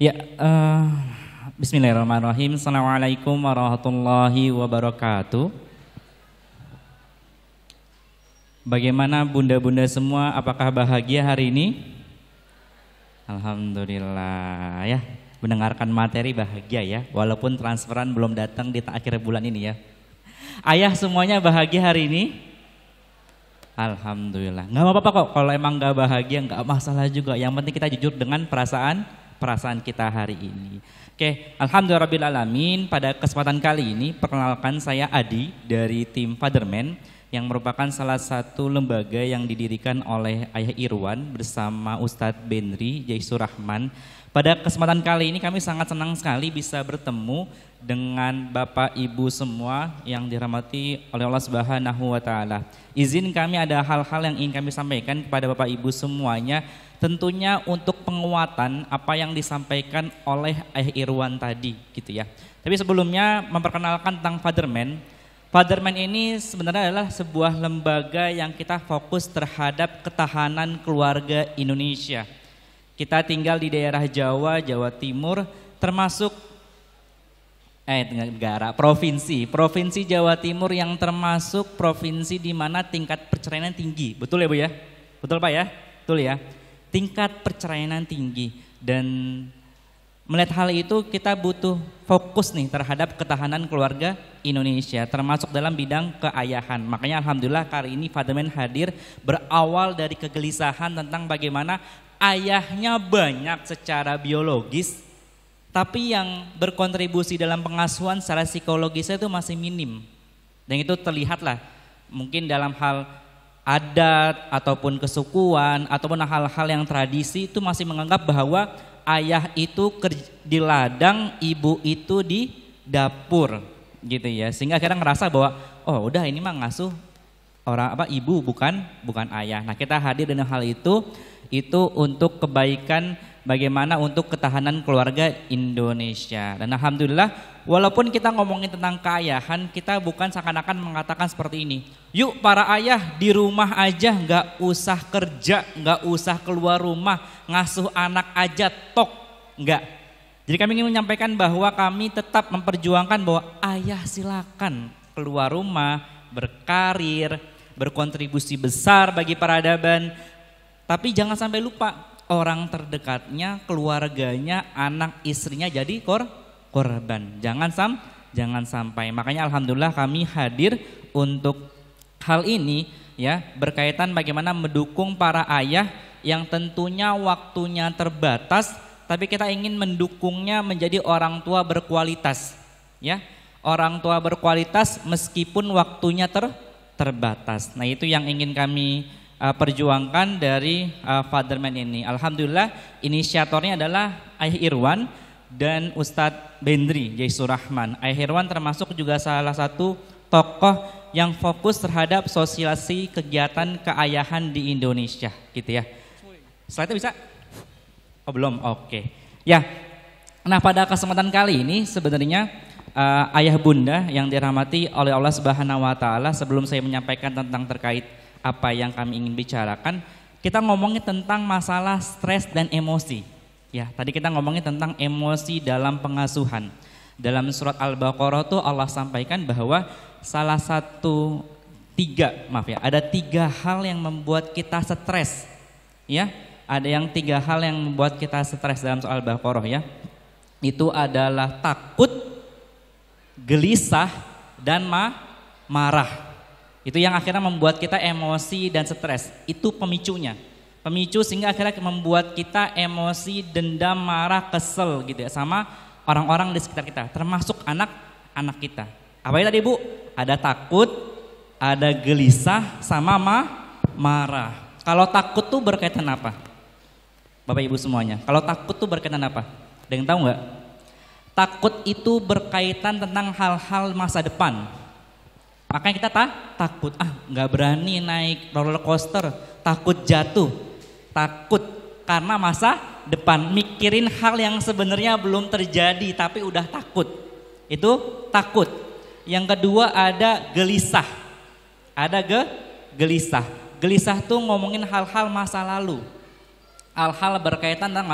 Ya, Bismillahirrahmanirrahim. Assalamualaikum warahmatullahi wabarakatuh. Bagaimana bunda-bunda semua? Apakah bahagia hari ini? Alhamdulillah ya. Mendengarkan materi bahagia ya. Walaupun transferan belum datang di akhir bulan ini ya. Ayah semuanya bahagia hari ini? Alhamdulillah. Nggak apa-apa kok. Kalau emang nggak bahagia nggak masalah juga. Yang penting kita jujur dengan perasaan kita hari ini. Oke, alhamdulillahirabbil. Pada kesempatan kali ini perkenalkan saya Adi dari tim Fatherman yang merupakan salah satu lembaga yang didirikan oleh Ayah Irwan bersama Ustadz Benri Jaisur Rahman. Pada kesempatan kali ini kami sangat senang sekali bisa bertemu dengan Bapak Ibu semua yang dirahmati oleh Allah Subhanahu wa taala. Izin kami ada hal-hal yang ingin kami sampaikan kepada Bapak Ibu semuanya, tentunya untuk penguatan apa yang disampaikan oleh Ayah Irwan tadi gitu ya. Tapi sebelumnya memperkenalkan tentang Fatherman. Fatherman ini sebenarnya adalah sebuah lembaga yang kita fokus terhadap ketahanan keluarga Indonesia. Kita tinggal di daerah Jawa, Jawa Timur, termasuk Provinsi Jawa Timur yang termasuk provinsi di mana tingkat perceraian tinggi. Betul ya Bu ya? Betul Pak ya? Betul ya? Tingkat perceraian tinggi, dan melihat hal itu kita butuh fokus nih terhadap ketahanan keluarga Indonesia, termasuk dalam bidang keayahan. Makanya alhamdulillah kali ini Fatherman hadir berawal dari kegelisahan tentang bagaimana ayahnya banyak secara biologis, tapi yang berkontribusi dalam pengasuhan secara psikologisnya itu masih minim. Dan itu terlihatlah mungkin dalam hal adat ataupun kesukuan ataupun hal-hal yang tradisi itu masih menganggap bahwa ayah itu di ladang, ibu itu di dapur gitu ya. Sehingga akhirnya ngerasa bahwa oh udah ini mah ngasuh ibu bukan ayah. Nah, kita hadir dengan hal itu untuk kebaikan bagaimana untuk ketahanan keluarga Indonesia. Dan alhamdulillah walaupun kita ngomongin tentang keayahan, kita bukan seakan-akan mengatakan seperti ini. Yuk para ayah di rumah aja, nggak usah kerja, nggak usah keluar rumah, ngasuh anak aja tok, nggak. Jadi kami ingin menyampaikan bahwa kami tetap memperjuangkan bahwa ayah silakan keluar rumah, berkarir, berkontribusi besar bagi peradaban. Tapi jangan sampai lupa orang terdekatnya, keluarganya, anak istrinya jadi korban. Jangan sampai. Makanya alhamdulillah kami hadir untuk hal ini ya, berkaitan bagaimana mendukung para ayah yang tentunya waktunya terbatas, tapi kita ingin mendukungnya menjadi orang tua berkualitas ya. Orang tua berkualitas meskipun waktunya terbatas. Nah, itu yang ingin kami perjuangkan dari Fatherman ini. Alhamdulillah inisiatornya adalah Ayah Irwan dan Ustadz Benri Jaisur Rahman. Ayah Irwan termasuk juga salah satu tokoh yang fokus terhadap sosialisasi kegiatan keayahan di Indonesia gitu ya. Slide-nya bisa? Oh belum, oke. Ya, nah pada kesempatan kali ini sebenarnya ayah bunda yang dirahmati oleh Allah Subhanahu wa taala, sebelum saya menyampaikan tentang terkait apa yang kami ingin bicarakan, kita ngomongin tentang masalah stres dan emosi. Ya, tadi kita ngomongin tentang emosi dalam pengasuhan. Dalam surat Al-Baqarah tuh Allah sampaikan bahwa ada tiga hal yang membuat kita stres. Ya, ada yang tiga hal yang membuat kita stres dalam surat Al-Baqarah ya. Itu adalah takut, gelisah, dan marah. Itu yang akhirnya membuat kita emosi dan stres. Itu pemicunya. Pemicu sehingga akhirnya membuat kita emosi, dendam, marah, kesel gitu ya sama orang-orang di sekitar kita, termasuk anak-anak kita. Apa itu tadi Bu? Ada takut, ada gelisah, sama marah. Kalau takut tuh berkaitan apa? Bapak Ibu semuanya, kalau takut tuh berkaitan apa? Ada yang tahu nggak? Takut itu berkaitan tentang hal-hal masa depan. Makanya kita takut, nggak berani naik roller coaster, takut jatuh, takut karena masa depan, mikirin hal yang sebenarnya belum terjadi tapi udah takut, itu takut. Yang kedua ada gelisah, gelisah tuh ngomongin hal-hal masa lalu. hal-hal berkaitan dengan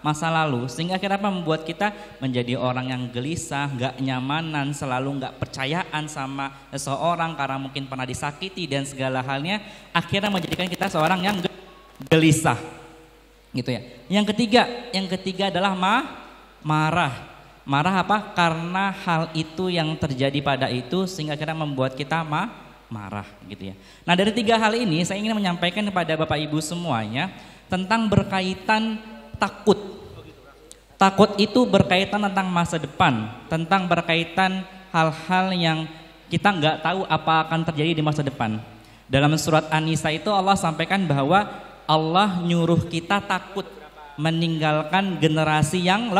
masa lalu, sehingga akhirnya apa, membuat kita menjadi orang yang gelisah, nggak nyamanan, selalu nggak percayaan sama seseorang karena mungkin pernah disakiti dan segala halnya, akhirnya menjadikan kita seorang yang gelisah, gitu ya. Yang ketiga adalah marah. Marah apa? Karena hal itu yang terjadi pada itu sehingga akhirnya membuat kita marah, gitu ya. Nah, dari 3 hal ini saya ingin menyampaikan kepada Bapak Ibu semuanya tentang berkaitan takut. Takut itu berkaitan tentang masa depan, tentang berkaitan hal-hal yang kita nggak tahu apa akan terjadi di masa depan. Dalam surat An-Nisa itu Allah sampaikan bahwa Allah nyuruh kita takut meninggalkan generasi yang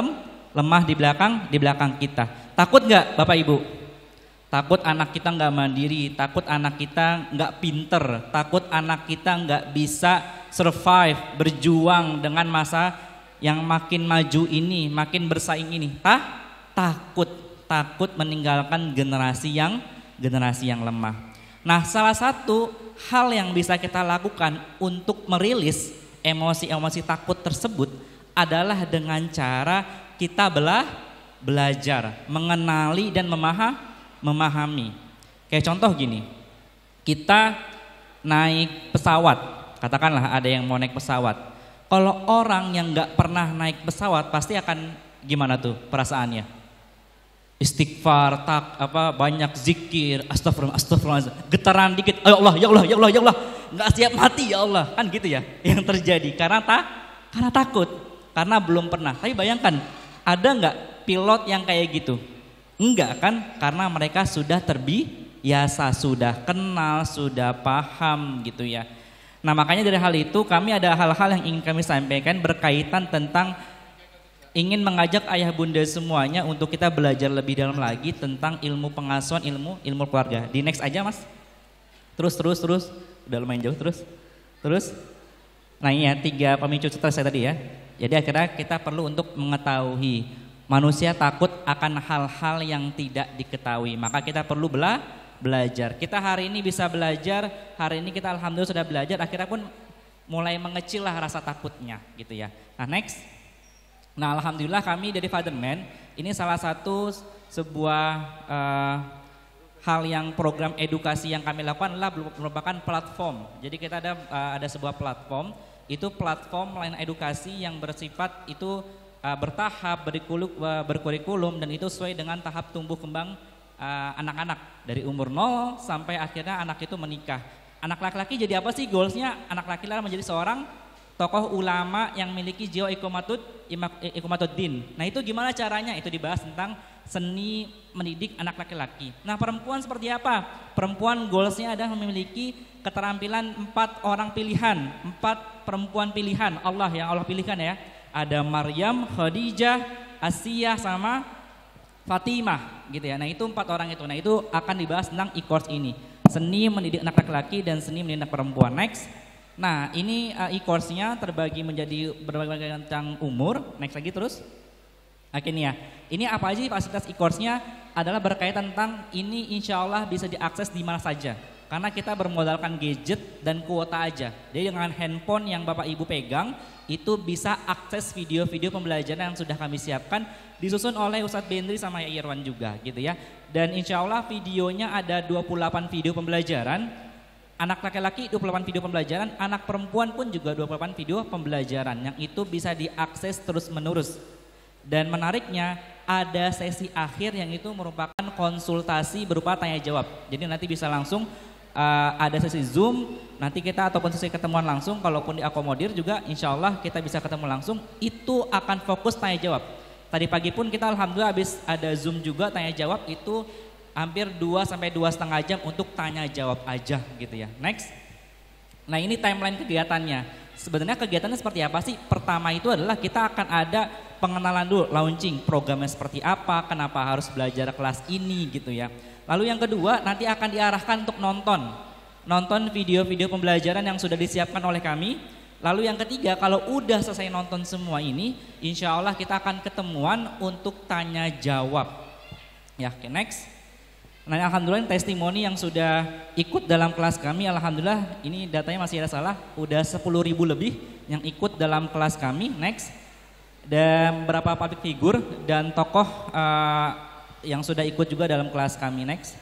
lemah di belakang kita. Takut nggak Bapak Ibu? Takut anak kita nggak mandiri, takut anak kita nggak pinter, takut anak kita nggak bisa survive, berjuang dengan masa yang makin maju ini, makin bersaing ini. Takut meninggalkan generasi yang lemah. Nah, salah satu hal yang bisa kita lakukan untuk merilis emosi-emosi takut tersebut adalah dengan cara kita belajar, mengenali dan memahami. Kayak contoh gini, kita naik pesawat. Katakanlah ada yang mau naik pesawat. Kalau orang yang nggak pernah naik pesawat pasti akan gimana tuh perasaannya? Istighfar, banyak zikir, astagfirullah, getaran dikit, ya Allah, nggak siap mati ya Allah, kan gitu ya yang terjadi karena takut, karena belum pernah. Tapi bayangkan, ada nggak pilot yang kayak gitu? Enggak kan? Karena mereka sudah terbiasa, sudah kenal, sudah paham gitu ya. Nah, makanya dari hal itu kami ada hal-hal yang ingin kami sampaikan berkaitan tentang ingin mengajak ayah bunda semuanya untuk kita belajar lebih dalam lagi tentang ilmu pengasuhan, ilmu keluarga. Di next aja Mas. Terus. Udah lumayan jauh terus. Nah, ini ya 3 pemicu stres saya tadi ya. Jadi akhirnya kita perlu untuk mengetahui manusia takut akan hal-hal yang tidak diketahui. Maka kita perlu belajar. Kita hari ini bisa belajar, hari ini kita alhamdulillah sudah belajar, akhirnya pun mulai mengecil lah rasa takutnya gitu ya. Nah, next. Nah, alhamdulillah kami dari Fatherman ini salah satu sebuah hal yang program edukasi yang kami lakukan adalah merupakan platform. Jadi kita ada sebuah platform, itu platform layanan edukasi yang bersifat itu bertahap, berkurikulum dan itu sesuai dengan tahap tumbuh kembang anak-anak dari umur 0 sampai akhirnya anak itu menikah. Anak laki-laki jadi apa sih goalsnya? Anak laki-laki menjadi seorang tokoh ulama yang memiliki jiwa iqamatuddin. Nah, itu gimana caranya? Itu dibahas tentang seni mendidik anak laki-laki. Nah, perempuan seperti apa? Perempuan goalsnya adalah memiliki keterampilan 4 orang pilihan, 4 perempuan pilihan Allah yang Allah pilihkan ya. Ada Maryam, Khadijah, Asiyah sama Fatimah gitu ya. Nah, itu 4 orang itu. Nah, itu akan dibahas tentang e-course ini. Seni mendidik anak laki-laki dan seni mendidik anak perempuan. Next. Nah, ini e-course-nya terbagi menjadi berbagai macam umur. Next lagi terus. Oke nih ya. Ini apa aja fasilitas e-course-nya adalah berkaitan tentang ini insya Allah bisa diakses di mana saja. Karena kita bermodalkan gadget dan kuota aja. Jadi dengan handphone yang Bapak Ibu pegang itu bisa akses video-video pembelajaran yang sudah kami siapkan, disusun oleh Ustadz Bendri sama Ya Irwan juga gitu ya. Dan insya Allah videonya ada 28 video pembelajaran. Anak laki-laki 28 video pembelajaran, anak perempuan pun juga 28 video pembelajaran yang itu bisa diakses terus menerus. Dan menariknya ada sesi akhir yang itu merupakan konsultasi berupa tanya jawab. Jadi nanti bisa langsung ada sesi Zoom, nanti kita ataupun sesi ketemuan langsung, kalaupun diakomodir juga insya Allah kita bisa ketemu langsung, itu akan fokus tanya jawab. Tadi pagi pun kita alhamdulillah habis ada Zoom juga tanya jawab, itu hampir 2 sampai 2,5 jam untuk tanya jawab aja gitu ya. Next. Nah, ini timeline kegiatannya. Sebenarnya kegiatannya seperti apa sih? Pertama itu adalah kita akan ada pengenalan dulu, launching programnya seperti apa, kenapa harus belajar kelas ini gitu ya. Lalu yang kedua nanti akan diarahkan untuk nonton video-video pembelajaran yang sudah disiapkan oleh kami. Lalu yang ketiga, kalau udah selesai nonton semua ini, insya Allah kita akan ketemuan untuk tanya jawab. Ya, oke, next. Nah, alhamdulillah testimoni yang sudah ikut dalam kelas kami, alhamdulillah ini datanya masih ada salah, udah 10.000 lebih yang ikut dalam kelas kami. Next. Dan beberapa public figure dan tokoh yang sudah ikut juga dalam kelas kami. Next.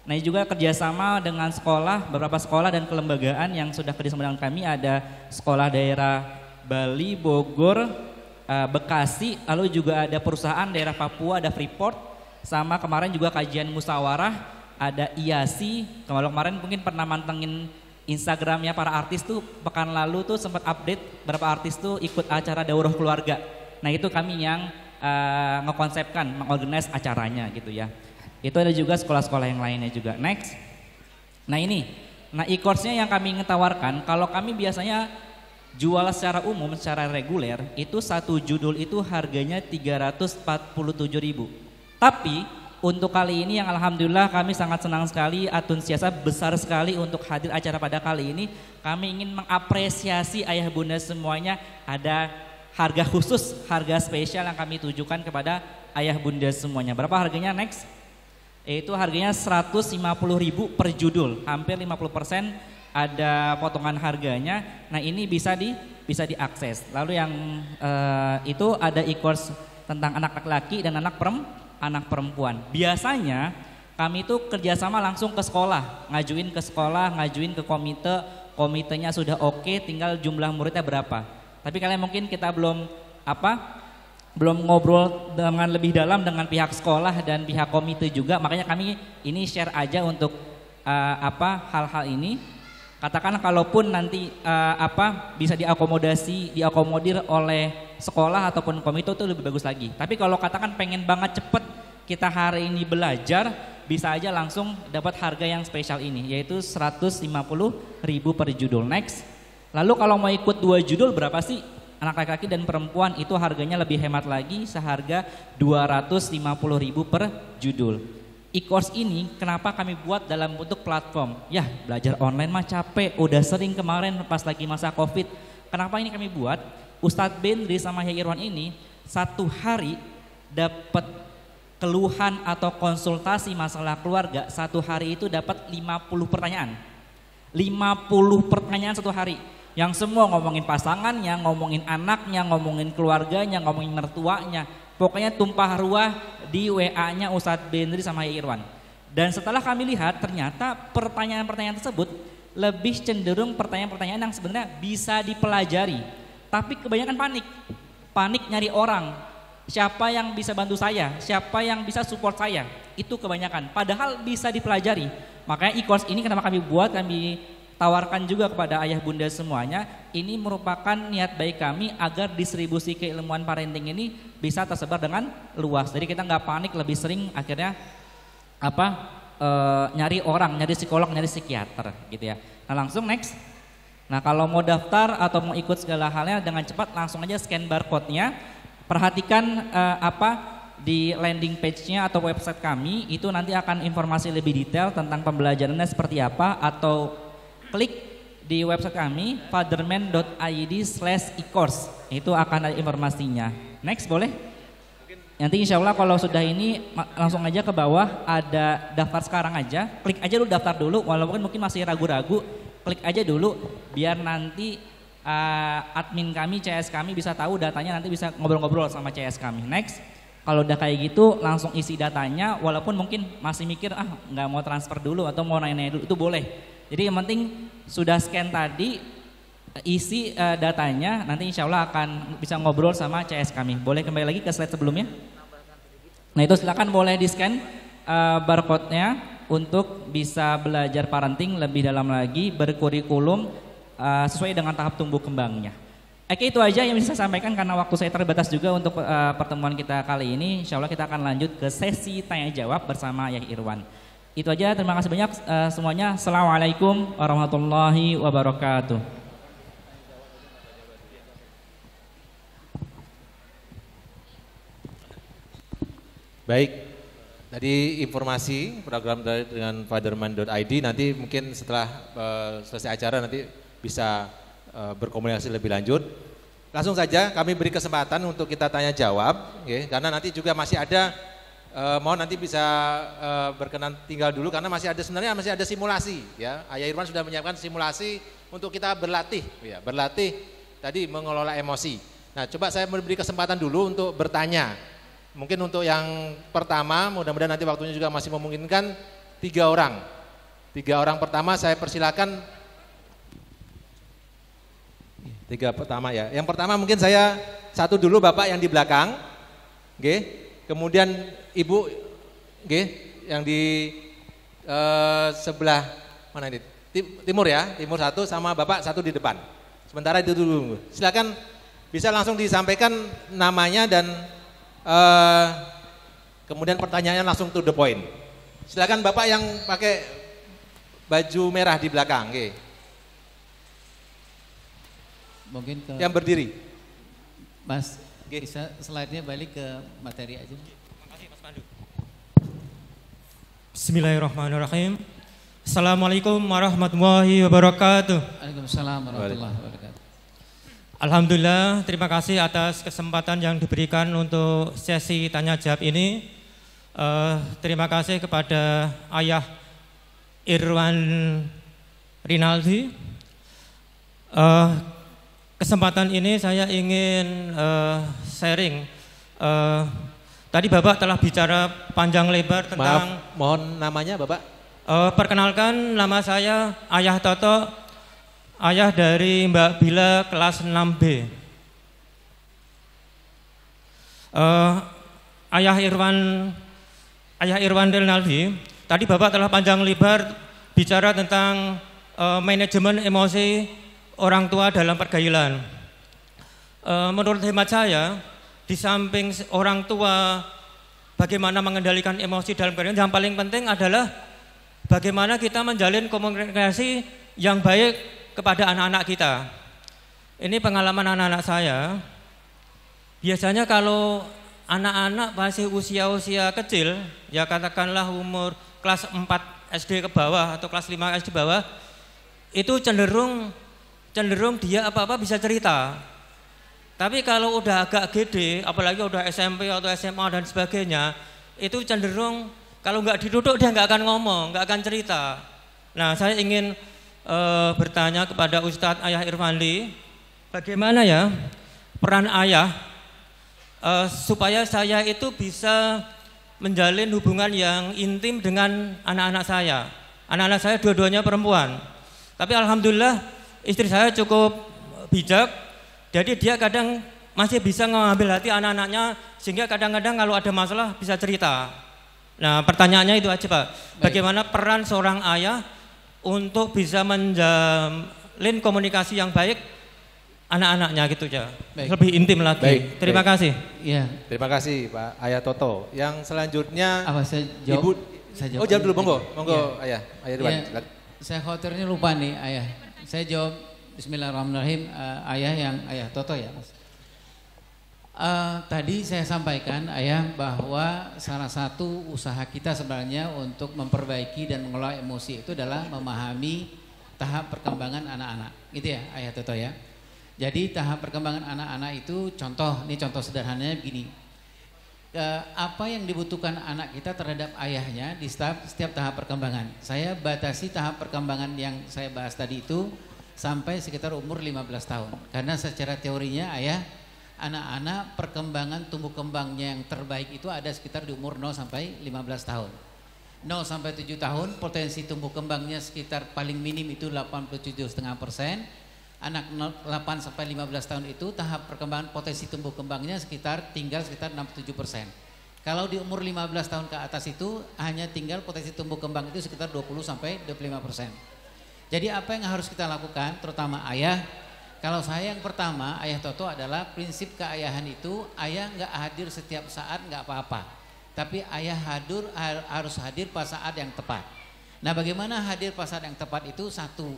Nah, ini juga kerjasama dengan sekolah, beberapa sekolah dan kelembagaan yang sudah kerjasama dengan kami, ada sekolah daerah Bali, Bogor, Bekasi, lalu juga ada perusahaan daerah Papua, ada Freeport. Sama kemarin juga kajian musyawarah, ada IASI. Kalau kemarin mungkin pernah mantengin Instagramnya para artis tuh, pekan lalu tuh sempat update berapa artis tuh ikut acara daurah keluarga. Nah, itu kami yang ngekonsepkan, mengorganize acaranya gitu ya. Itu ada juga sekolah-sekolah yang lainnya juga. Next. Nah ini, e-course-nya yang kami tawarkan, kalau kami biasanya jual secara umum, secara reguler, itu satu judul itu harganya 347.000. Tapi untuk kali ini yang alhamdulillah kami sangat senang sekali, antusiasnya besar sekali untuk hadir acara pada kali ini. Kami ingin mengapresiasi ayah bunda semuanya, ada harga khusus, harga spesial yang kami tujukan kepada ayah bunda semuanya. Berapa harganya? Next. Itu harganya 150.000 per judul, hampir 50% ada potongan harganya. Nah, ini bisa diakses. Lalu yang itu ada e-course tentang anak laki-laki dan anak perempuan. Biasanya kami itu kerjasama langsung ke sekolah, ngajuin ke sekolah, ngajuin ke komite, komitenya sudah oke, tinggal jumlah muridnya berapa. Tapi kalian mungkin kita belum ngobrol dengan lebih dalam dengan pihak sekolah dan pihak komite juga, makanya kami ini share aja untuk hal-hal ini. Katakan kalaupun nanti bisa diakomodir oleh sekolah ataupun komite itu lebih bagus lagi. Tapi kalau katakan pengen banget cepet kita hari ini belajar, bisa aja langsung dapat harga yang spesial ini, yaitu 150.000 per judul. Next. Lalu kalau mau ikut 2 judul berapa sih? Anak laki-laki dan perempuan itu harganya lebih hemat lagi, seharga 250.000 per judul. E-course ini kenapa kami buat dalam bentuk platform? Ya, belajar online mah capek, udah sering kemarin pas lagi masa Covid. Kenapa ini kami buat? Ustadz Bendri sama Yai Irwan ini satu hari dapat keluhan atau konsultasi masalah keluarga, satu hari itu dapat 50 pertanyaan. 50 pertanyaan satu hari. Yang semua ngomongin pasangannya, ngomongin anaknya, ngomongin keluarganya, ngomongin mertuanya. Pokoknya tumpah ruah di WA-nya Ustadz Bendri sama Yai Irwan. Dan setelah kami lihat ternyata pertanyaan-pertanyaan tersebut lebih cenderung pertanyaan-pertanyaan yang sebenarnya bisa dipelajari. Tapi kebanyakan panik nyari orang. Siapa yang bisa bantu saya? Siapa yang bisa support saya? Itu kebanyakan. Padahal bisa dipelajari. Makanya e-course ini kenapa kami buat, kami tawarkan juga kepada ayah bunda semuanya. Ini merupakan niat baik kami agar distribusi keilmuan parenting ini bisa tersebar dengan luas. Jadi kita nggak panik, lebih sering akhirnya nyari orang, nyari psikolog, nyari psikiater gitu ya. Nah, langsung next. Nah, kalau mau daftar atau mau ikut segala halnya dengan cepat, langsung aja scan barcode-nya. Perhatikan di landing page-nya atau website kami, itu nanti akan informasi lebih detail tentang pembelajarannya seperti apa, atau klik di website kami fatherman.id/e-course, itu akan ada informasinya. Next boleh? Nanti insya Allah kalau sudah ini langsung aja ke bawah ada daftar sekarang aja, klik aja dulu daftar dulu, walaupun mungkin masih ragu-ragu, klik aja dulu biar nanti admin kami, CS kami bisa tahu datanya, nanti bisa ngobrol-ngobrol sama CS kami. Next, kalau udah kayak gitu langsung isi datanya, walaupun mungkin masih mikir nggak mau transfer dulu atau mau nanya-nanya dulu, itu boleh. Jadi yang penting sudah scan tadi, isi datanya, nanti insya Allah akan bisa ngobrol sama CS kami. Boleh kembali lagi ke slide sebelumnya? Nah itu silakan boleh di scan barcode-nya untuk bisa belajar parenting lebih dalam lagi, berkurikulum sesuai dengan tahap tumbuh kembangnya. Oke, itu aja yang bisa saya sampaikan karena waktu saya terbatas juga untuk pertemuan kita kali ini. Insya Allah kita akan lanjut ke sesi tanya jawab bersama Yai Irwan. Itu aja, terima kasih banyak semuanya. Assalamualaikum warahmatullahi wabarakatuh. Baik, tadi informasi program dengan fatherman.id, nanti mungkin setelah selesai acara nanti bisa berkomunikasi lebih lanjut. Langsung saja kami beri kesempatan untuk kita tanya jawab, ya, karena nanti juga masih ada mohon nanti bisa berkenan tinggal dulu karena sebenarnya masih ada simulasi ya. Ayah Irwan sudah menyiapkan simulasi untuk kita berlatih ya, berlatih tadi mengelola emosi. Nah, coba saya memberi kesempatan dulu untuk bertanya. Mungkin untuk yang pertama, mudah-mudahan nanti waktunya juga masih memungkinkan 3 orang. 3 orang pertama saya persilakan. 3 pertama ya. Yang pertama mungkin saya satu dulu Bapak yang di belakang. Oke. Kemudian Ibu yang di sebelah mana ini? Timur ya, timur satu sama Bapak satu di depan. Sementara itu dulu. Silakan bisa langsung disampaikan namanya dan kemudian pertanyaannya langsung to the point. Silakan Bapak yang pakai baju merah di belakang, Mungkin ke yang berdiri. Mas, bisa slide-nya balik ke materi aja. Makasih Mas Pandu. Bismillahirrahmanirrahim. Assalamualaikum warahmatullahi wabarakatuh. Waalaikumsalam warahmatullahi wabarakatuh. Alhamdulillah, terima kasih atas kesempatan yang diberikan untuk sesi tanya jawab ini. Terima kasih kepada Ayah Irwan Rinaldi. Kesempatan ini saya ingin sharing. Tadi Bapak telah bicara panjang lebar tentang. Maaf, mohon namanya Bapak. Perkenalkan, nama saya Ayah Toto, ayah dari Mbak Bila kelas 6B. Ayah Irwan Rinaldi, tadi Bapak telah panjang lebar bicara tentang manajemen emosi orang tua dalam pergaulan. Menurut hemat saya, di samping orang tua bagaimana mengendalikan emosi dalam pergaulan, yang paling penting adalah bagaimana kita menjalin komunikasi yang baik kepada anak-anak kita. Ini pengalaman anak-anak saya. Biasanya kalau anak-anak masih usia-usia kecil, ya katakanlah umur kelas 4 SD ke bawah atau kelas 5 SD ke bawah, itu cenderung dia apa-apa bisa cerita. Tapi kalau udah agak gede, apalagi udah SMP atau SMA dan sebagainya, itu cenderung kalau nggak diduduk dia nggak akan ngomong, nggak akan cerita. Nah, saya ingin bertanya kepada Ustadz Ayah Irwandi, bagaimana ya peran ayah supaya saya itu bisa menjalin hubungan yang intim dengan anak-anak saya. Anak-anak saya dua-duanya perempuan. Tapi alhamdulillah istri saya cukup bijak, jadi dia kadang masih bisa mengambil hati anak-anaknya, sehingga kadang-kadang kalau ada masalah bisa cerita. Nah, pertanyaannya itu aja Pak, bagaimana peran seorang ayah untuk bisa menjalin komunikasi yang baik anak-anaknya gitu ya, lebih intim lagi. Terima kasih. Iya. Terima kasih Pak Ayah Toto. Yang selanjutnya saya jawab? Ibu. Saya jawab dulu, monggo ya. Ayah Irwan. Ya, saya khawatirnya lupa nih Ayah. Saya jawab Bismillahirrahmanirrahim, Ayah Toto ya Mas. Tadi saya sampaikan Ayah bahwa salah satu usaha kita sebenarnya untuk memperbaiki dan mengelola emosi itu adalah memahami tahap perkembangan anak-anak, gitu ya Ayah Toto ya. Jadi tahap perkembangan anak-anak itu contoh sederhananya begini. Apa yang dibutuhkan anak kita terhadap ayahnya di setiap tahap perkembangan. Saya batasi tahap perkembangan yang saya bahas tadi itu sampai sekitar umur 15 tahun. Karena secara teorinya Ayah, anak-anak perkembangan tumbuh kembangnya yang terbaik itu ada sekitar di umur 0 sampai 15 tahun. 0 sampai 7 tahun potensi tumbuh kembangnya sekitar paling minim itu 87,5%. Anak 8 sampai 15 tahun itu tahap perkembangan potensi tumbuh kembangnya tinggal sekitar 67%. Kalau di umur 15 tahun ke atas itu hanya tinggal potensi tumbuh kembang itu sekitar 20 sampai 25%. Jadi apa yang harus kita lakukan terutama ayah? Kalau saya yang pertama, Ayah Toto adalah prinsip keayahan itu ayah nggak hadir setiap saat nggak apa-apa. Tapi ayah harus hadir pada saat yang tepat. Nah, bagaimana hadir pada saat yang tepat itu? Satu,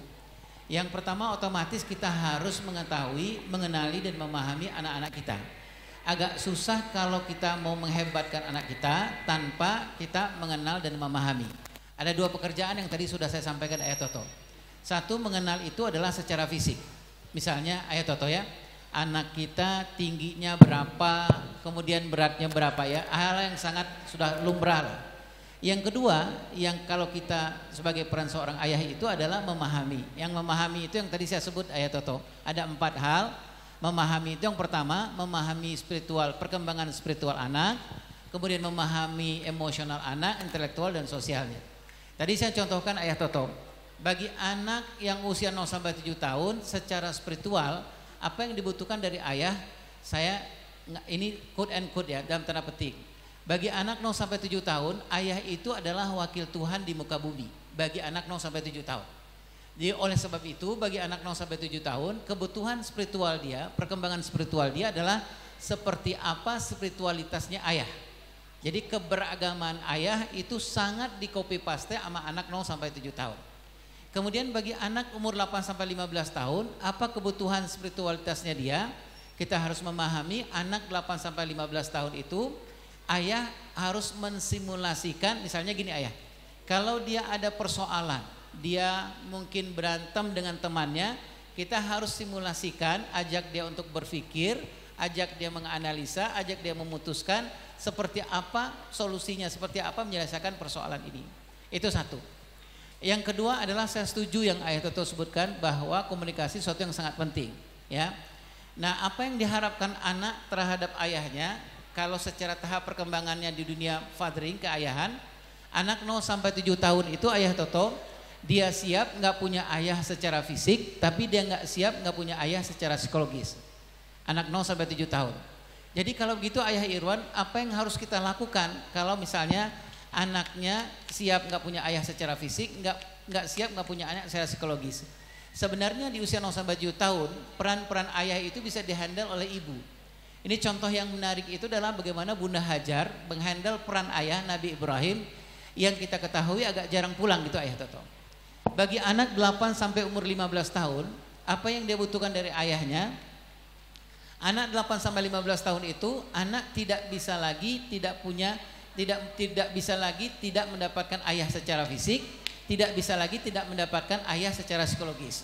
yang pertama otomatis kita harus mengetahui, mengenali dan memahami anak-anak kita. Agak susah kalau kita mau menghebatkan anak kita tanpa kita mengenal dan memahami. Ada 2 pekerjaan yang tadi sudah saya sampaikan Ayah Toto. Satu, mengenal itu adalah secara fisik. Misalnya Ayah Toto ya, anak kita tingginya berapa, kemudian beratnya berapa ya, hal yang sangat sudah lumrah lah. Yang kedua, yang kalau kita sebagai peran seorang ayah itu adalah memahami. Yang memahami itu yang tadi saya sebut Ayah Toto. Ada 4 hal. Memahami itu yang pertama, memahami spiritual, perkembangan spiritual anak, kemudian memahami emosional anak, intelektual dan sosialnya. Tadi saya contohkan Ayah Toto. Bagi anak yang usia 0 sampai 7 tahun secara spiritual, apa yang dibutuhkan dari ayah, saya ini quote and quote ya, dalam tanda petik. Bagi anak 0 sampai 7 tahun, ayah itu adalah wakil Tuhan di muka bumi. Bagi anak 0 sampai 7 tahun. Jadi oleh sebab itu, bagi anak 0 sampai 7 tahun, kebutuhan spiritual dia, perkembangan spiritual dia adalah seperti apa spiritualitasnya ayah. Jadi keberagaman ayah itu sangat di copy paste sama anak 0 sampai 7 tahun. Kemudian bagi anak umur 8 sampai 15 tahun, apa kebutuhan spiritualitasnya dia? Kita harus memahami anak 8 sampai 15 tahun itu ayah harus mensimulasikan, misalnya gini ayah, kalau dia ada persoalan, dia mungkin berantem dengan temannya, kita harus simulasikan, ajak dia untuk berpikir, ajak dia menganalisa, ajak dia memutuskan seperti apa solusinya, seperti apa menyelesaikan persoalan ini. Itu satu. Yang kedua adalah saya setuju yang Ayah Toto sebutkan bahwa komunikasi sesuatu yang sangat penting, ya. Nah, apa yang diharapkan anak terhadap ayahnya? Kalau secara tahap perkembangannya di dunia fathering, keayahan, anak 0 sampai 7 tahun itu Ayah Toto, dia siap nggak punya ayah secara fisik, tapi dia nggak siap nggak punya ayah secara psikologis. Anak 0 sampai 7 tahun. Jadi kalau begitu Ayah Irwan, apa yang harus kita lakukan kalau misalnya anaknya siap nggak punya ayah secara fisik, nggak siap nggak punya anak secara psikologis? Sebenarnya di usia 0 sampai 7 tahun, peran-peran ayah itu bisa dihandle oleh ibu. Ini contoh yang menarik itu adalah bagaimana Bunda Hajar menghandle peran ayah Nabi Ibrahim yang kita ketahui agak jarang pulang gitu Ayah Toto. Bagi anak 8 sampai umur 15 tahun, apa yang dia butuhkan dari ayahnya? Anak 8 sampai 15 tahun itu anak tidak bisa lagi tidak bisa lagi tidak mendapatkan ayah secara fisik, tidak bisa lagi tidak mendapatkan ayah secara psikologis.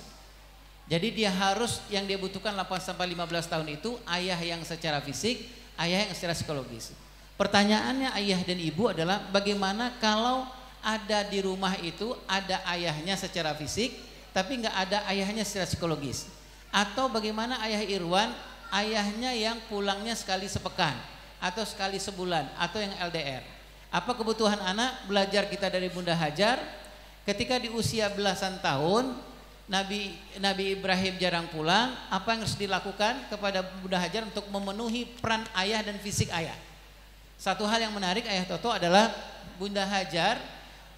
Jadi dia harus, yang dia butuhkan 8 sampai 15 tahun itu ayah yang secara fisik, ayah yang secara psikologis. Pertanyaannya ayah dan ibu adalah bagaimana kalau ada di rumah itu ada ayahnya secara fisik tapi nggak ada ayahnya secara psikologis. Atau bagaimana Ayah Irwan, ayahnya yang pulangnya sekali sepekan atau sekali sebulan atau yang LDR. Apa kebutuhan anak? Belajar kita dari Bunda Hajar, ketika di usia belasan tahun Nabi Ibrahim jarang pulang, apa yang harus dilakukan kepada Bunda Hajar untuk memenuhi peran ayah dan fisik ayah? Satu hal yang menarik Ayah Toto adalah Bunda Hajar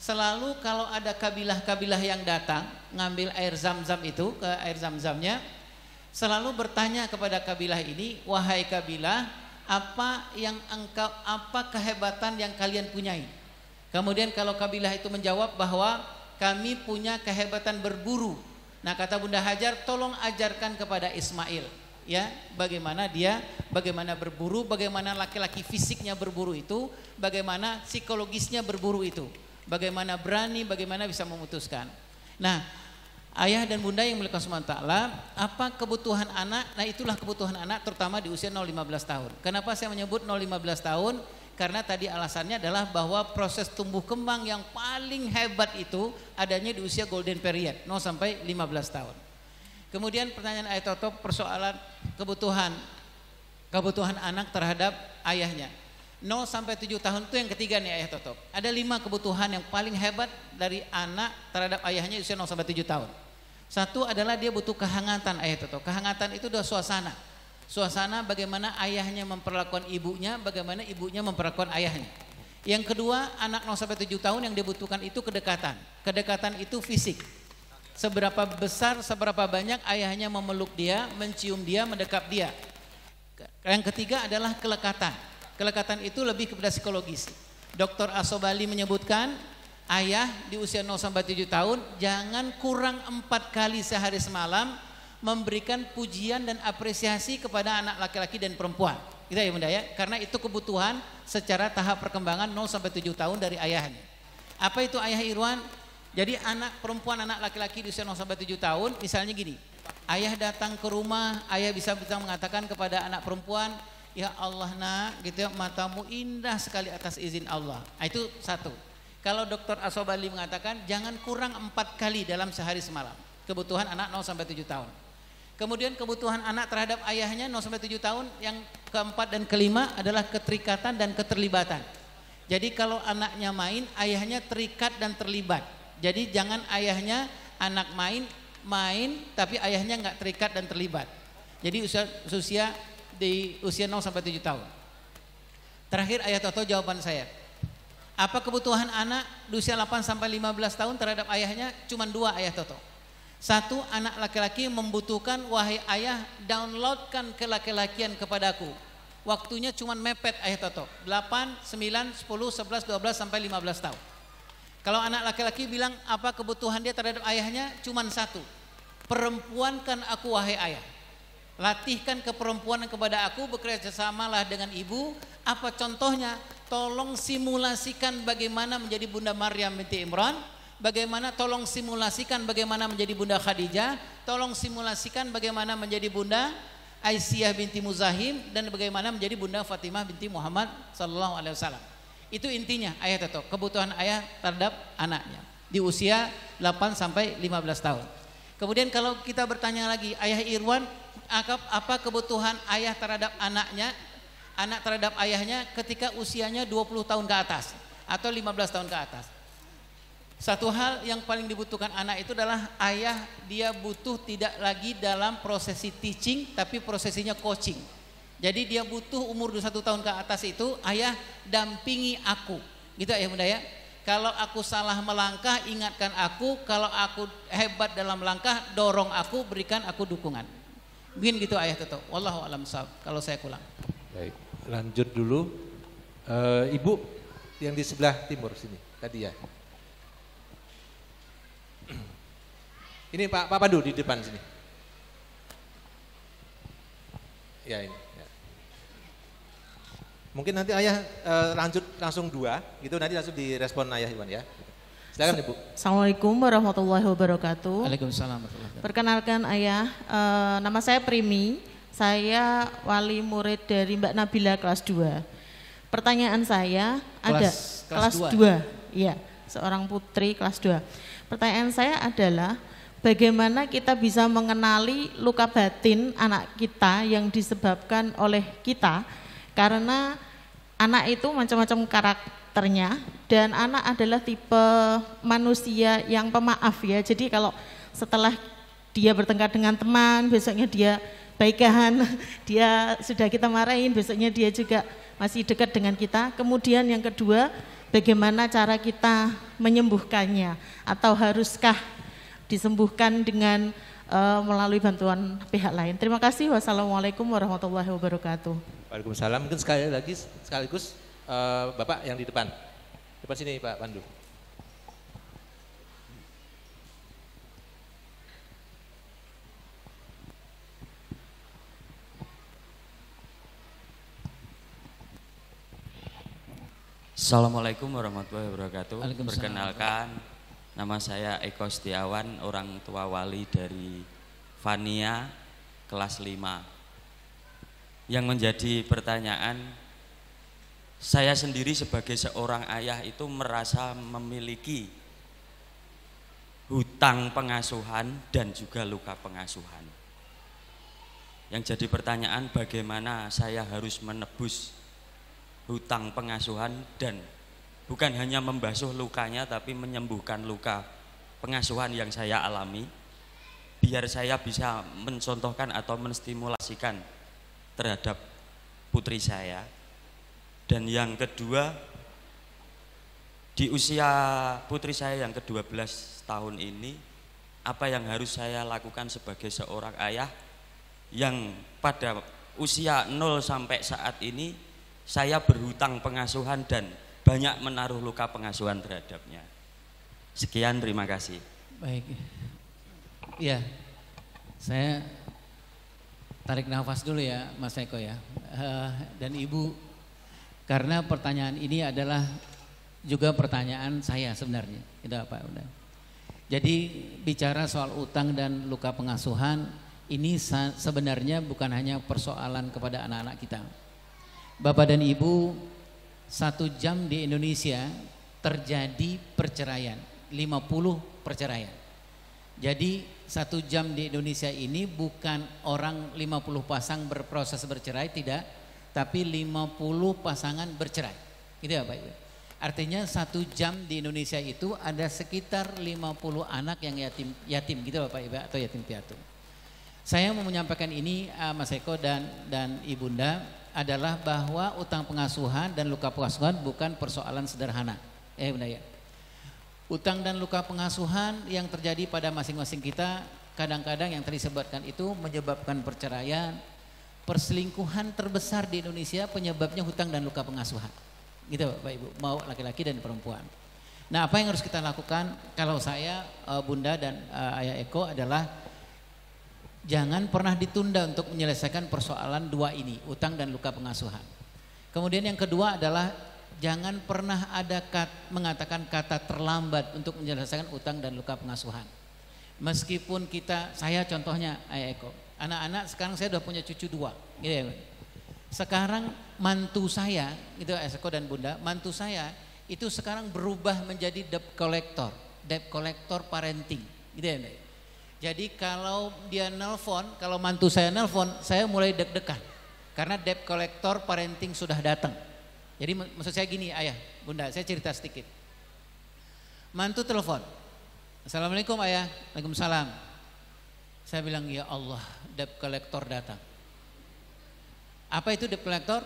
selalu kalau ada kabilah-kabilah yang datang ngambil air zam-zam itu, ke air zam-zamnya, selalu bertanya kepada kabilah ini, wahai kabilah, apa kehebatan yang kalian punyai? Kemudian kalau kabilah itu menjawab bahwa kami punya kehebatan berburu. Nah, kata Bunda Hajar, tolong ajarkan kepada Ismail, ya, bagaimana berburu, bagaimana laki-laki fisiknya berburu itu, bagaimana psikologisnya berburu itu, bagaimana berani, bagaimana bisa memutuskan. Nah, ayah dan bunda yang mulia SWT, apa kebutuhan anak? Nah, itulah kebutuhan anak terutama di usia 0-15 tahun. Kenapa saya menyebut 0-15 tahun? Karena tadi alasannya adalah bahwa proses tumbuh kembang yang paling hebat itu adanya di usia golden period 0 sampai 15 tahun. Kemudian pertanyaan Ayah Toto, persoalan kebutuhan anak terhadap ayahnya. 0 sampai 7 tahun itu yang ketiga nih Ayah Toto. Ada 5 kebutuhan yang paling hebat dari anak terhadap ayahnya usia 0 sampai 7 tahun. Satu adalah dia butuh kehangatan Ayah Toto. Kehangatan itu adalah suasana. Suasana bagaimana ayahnya memperlakukan ibunya, bagaimana ibunya memperlakukan ayahnya. Yang kedua, anak 0 sampai 7 tahun yang dibutuhkan itu kedekatan. Kedekatan itu fisik. Seberapa besar, seberapa banyak ayahnya memeluk dia, mencium dia, mendekap dia. Yang ketiga adalah kelekatan. Kelekatan itu lebih kepada psikologis. Dr. Asobali menyebutkan ayah di usia 0 sampai 7 tahun jangan kurang 4 kali sehari semalam memberikan pujian dan apresiasi kepada anak laki-laki dan perempuan. Gitu ya Bunda ya, karena itu kebutuhan secara tahap perkembangan 0 sampai 7 tahun dari ayahnya. Apa itu Ayah Irwan? Jadi anak perempuan, anak laki-laki di usia 0 sampai 7 tahun, misalnya gini, ayah datang ke rumah, ayah bisa mengatakan kepada anak perempuan, ya Allah nak, gitu ya, matamu indah sekali atas izin Allah. Nah, itu satu. Kalau Dr. Asobali mengatakan jangan kurang 4 kali dalam sehari semalam. Kebutuhan anak 0 sampai 7 tahun. Kemudian kebutuhan anak terhadap ayahnya 0 sampai 7 tahun, yang keempat dan kelima adalah keterikatan dan keterlibatan. Jadi kalau anaknya main, ayahnya terikat dan terlibat. Jadi jangan ayahnya anak main tapi ayahnya nggak terikat dan terlibat. Jadi di usia 0 sampai 7 tahun. Terakhir Ayah Toto jawaban saya. Apa kebutuhan anak di usia 8 sampai 15 tahun terhadap ayahnya? Cuman 2 Ayah Toto. Satu, anak laki-laki membutuhkan, wahai ayah, downloadkan kelaki-lakian kepadaku. Waktunya cuman mepet Ayah Toto. 8, 9, 10, 11, 12 sampai 15 tahun. Kalau anak laki-laki bilang apa kebutuhan dia terhadap ayahnya? Cuman 1. Perempuankan aku wahai ayah. Latihkan keperempuanan kepada aku, bekerja samalah dengan ibu. Apa contohnya? Tolong simulasikan bagaimana menjadi Bunda Maryam binti Imran, tolong simulasikan bagaimana menjadi Bunda Khadijah, tolong simulasikan bagaimana menjadi Bunda Aisyah binti Muzahim, dan bagaimana menjadi Bunda Fatimah binti Muhammad sallallahu alaihi wasallam. Itu intinya Ayah Toto, kebutuhan ayah terhadap anaknya di usia 8 sampai 15 tahun. Kemudian kalau kita bertanya lagi, Ayah Irwan, apa kebutuhan ayah terhadap anaknya, anak terhadap ayahnya ketika usianya 20 tahun ke atas atau 15 tahun ke atas. Satu hal yang paling dibutuhkan anak itu adalah ayah, dia butuh tidak lagi dalam prosesi teaching tapi prosesinya coaching. Jadi dia butuh umur 21 tahun ke atas itu, ayah dampingi aku. Gitu ya Bunda ya. Kalau aku salah melangkah, ingatkan aku. Kalau aku hebat dalam langkah, dorong aku, berikan aku dukungan. Mungkin gitu Ayah Toto. Wallahu a'lam bishawab. Kalau saya kurang. Baik, lanjut dulu. Ibu yang di sebelah timur sini tadi ya. Ini Pak Pandu di depan sini. Ya ini. Ya. Mungkin nanti ayah lanjut langsung 2, gitu nanti langsung direspon ayah Iwan ya. Silakan Ibu. Assalamualaikum warahmatullahi wabarakatuh. Waalaikumsalam warahmatullahi wabarakatuh. Perkenalkan ayah, nama saya Primi. Saya wali murid dari Mbak Nabila kelas 2. Pertanyaan saya kelas 2. Iya, seorang putri kelas 2. Pertanyaan saya adalah bagaimana kita bisa mengenali luka batin anak kita yang disebabkan oleh kita, karena anak itu macam-macam karakternya dan anak adalah tipe manusia yang pemaaf ya. Jadi kalau setelah dia bertengkar dengan teman, besoknya dia baikan, dia sudah kita marahin, besoknya dia juga masih dekat dengan kita. Kemudian yang kedua, bagaimana cara kita menyembuhkannya, atau haruskah disembuhkan dengan melalui bantuan pihak lain. Terima kasih. Wassalamualaikum warahmatullahi wabarakatuh. Waalaikumsalam. Mungkin sekaligus Bapak yang di depan. Depan sini Pak Pandu. Assalamualaikum warahmatullahi wabarakatuh. Perkenalkan, nama saya Eko Setiawan, orang tua wali dari Fania kelas 5. Yang menjadi pertanyaan, saya sendiri sebagai seorang ayah itu merasa memiliki hutang pengasuhan dan juga luka pengasuhan. Yang jadi pertanyaan, bagaimana saya harus menebus hutang pengasuhan dan bukan hanya membasuh lukanya tapi menyembuhkan luka pengasuhan yang saya alami, biar saya bisa mencontohkan atau menstimulasikan terhadap putri saya. Dan yang kedua, di usia putri saya yang ke-12 tahun ini, apa yang harus saya lakukan sebagai seorang ayah yang pada usia 0 sampai saat ini saya berhutang pengasuhan dan banyak menaruh luka pengasuhan terhadapnya. Sekian, terima kasih. Baik. Ya, saya tarik nafas dulu ya Mas Eko ya. Dan Ibu, karena pertanyaan ini adalah juga pertanyaan saya sebenarnya. Itu apa udah. Jadi bicara soal utang dan luka pengasuhan, ini sebenarnya bukan hanya persoalan kepada anak-anak kita. Bapak dan Ibu, 1 jam di Indonesia terjadi perceraian, 50 perceraian. Jadi 1 jam di Indonesia ini bukan orang 50 pasang berproses bercerai, tidak, tapi 50 pasangan bercerai. Gitu ya Pak Ibu. Artinya 1 jam di Indonesia itu ada sekitar 50 anak yang yatim gitu Bapak Ibu, atau yatim piatu. Saya mau menyampaikan ini Mas Eko dan Ibunda adalah bahwa utang pengasuhan dan luka pengasuhan bukan persoalan sederhana. Bunda ya. Utang dan luka pengasuhan yang terjadi pada masing-masing kita kadang-kadang yang tadi disebutkan itu menyebabkan perceraian. Perselingkuhan terbesar di Indonesia penyebabnya hutang dan luka pengasuhan. Gitu Bapak Ibu, mau laki-laki dan perempuan. Nah, apa yang harus kita lakukan kalau saya Bunda dan Ayah Eko adalah jangan pernah ditunda untuk menyelesaikan persoalan 2 ini, utang dan luka pengasuhan. Kemudian yang kedua adalah jangan pernah ada mengatakan kata terlambat untuk menyelesaikan utang dan luka pengasuhan. Meskipun saya contohnya Ayah Eko, anak-anak sekarang saya udah punya cucu 2, gitu ya. Sekarang mantu saya, itu Ayah Eko dan Bunda, mantu saya itu sekarang berubah menjadi debt collector parenting, gitu ya. Jadi kalau dia nelpon, kalau mantu saya nelpon, saya mulai deg-degan karena debt collector parenting sudah datang. Jadi maksud saya gini Ayah, Bunda, saya cerita sedikit. Mantu telepon, Assalamualaikum Ayah. Waalaikumsalam. Saya bilang ya Allah, debt collector datang. Apa itu debt collector?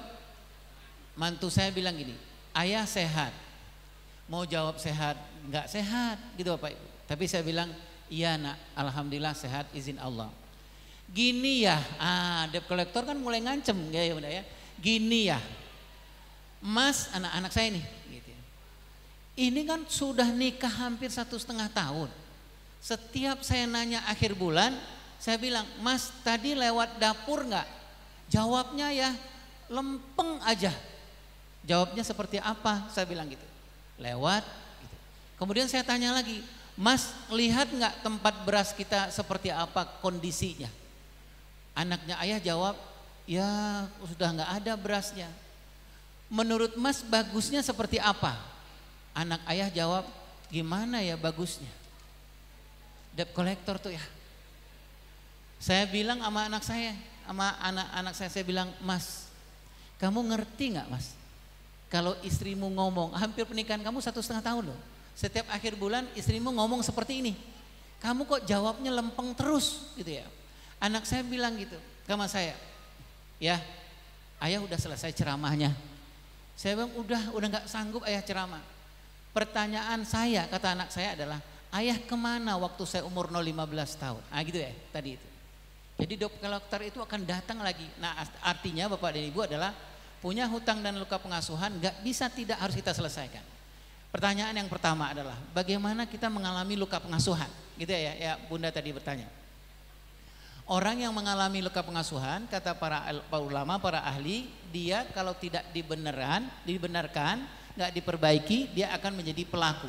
Mantu saya bilang gini, Ayah sehat. Mau jawab sehat, enggak sehat gitu Bapak Ibu. Tapi saya bilang iya nak, alhamdulillah sehat izin Allah. Gini ya, debt collector kan mulai ngancem ya Bunda ya. Gini ya, Mas, anak-anak saya nih, gitu ya. Ini kan sudah nikah hampir 1,5 tahun. Setiap saya nanya akhir bulan, saya bilang, Mas tadi lewat dapur nggak? Jawabnya ya lempeng aja. Jawabnya seperti apa? Saya bilang gitu. Lewat. Gitu. Kemudian saya tanya lagi, Mas lihat nggak tempat beras kita seperti apa kondisinya? Anaknya Ayah jawab, ya sudah nggak ada berasnya. Menurut Mas bagusnya seperti apa? Anak Ayah jawab, gimana ya bagusnya? Debt collector tuh ya. Saya bilang sama anak saya, sama anak-anak saya bilang, Mas, kamu ngerti nggak Mas? Kalau istrimu ngomong, hampir pernikahan kamu 1,5 tahun loh. Setiap akhir bulan istrimu ngomong seperti ini. Kamu kok jawabnya lempeng terus gitu ya. Anak saya bilang gitu sama saya. Ya, Ayah udah selesai ceramahnya. Saya bilang udah gak sanggup Ayah ceramah. Pertanyaan saya, kata anak saya adalah, Ayah kemana waktu saya umur 15 tahun? Gitu ya tadi itu. Jadi debt collector itu akan datang lagi. Nah artinya Bapak dan Ibu adalah punya hutang dan luka pengasuhan gak bisa tidak harus kita selesaikan. Pertanyaan yang pertama adalah bagaimana kita mengalami luka pengasuhan, gitu ya Bunda tadi bertanya. Orang yang mengalami luka pengasuhan, kata para ulama, para ahli, dia kalau tidak dibenarkan, nggak diperbaiki, dia akan menjadi pelaku.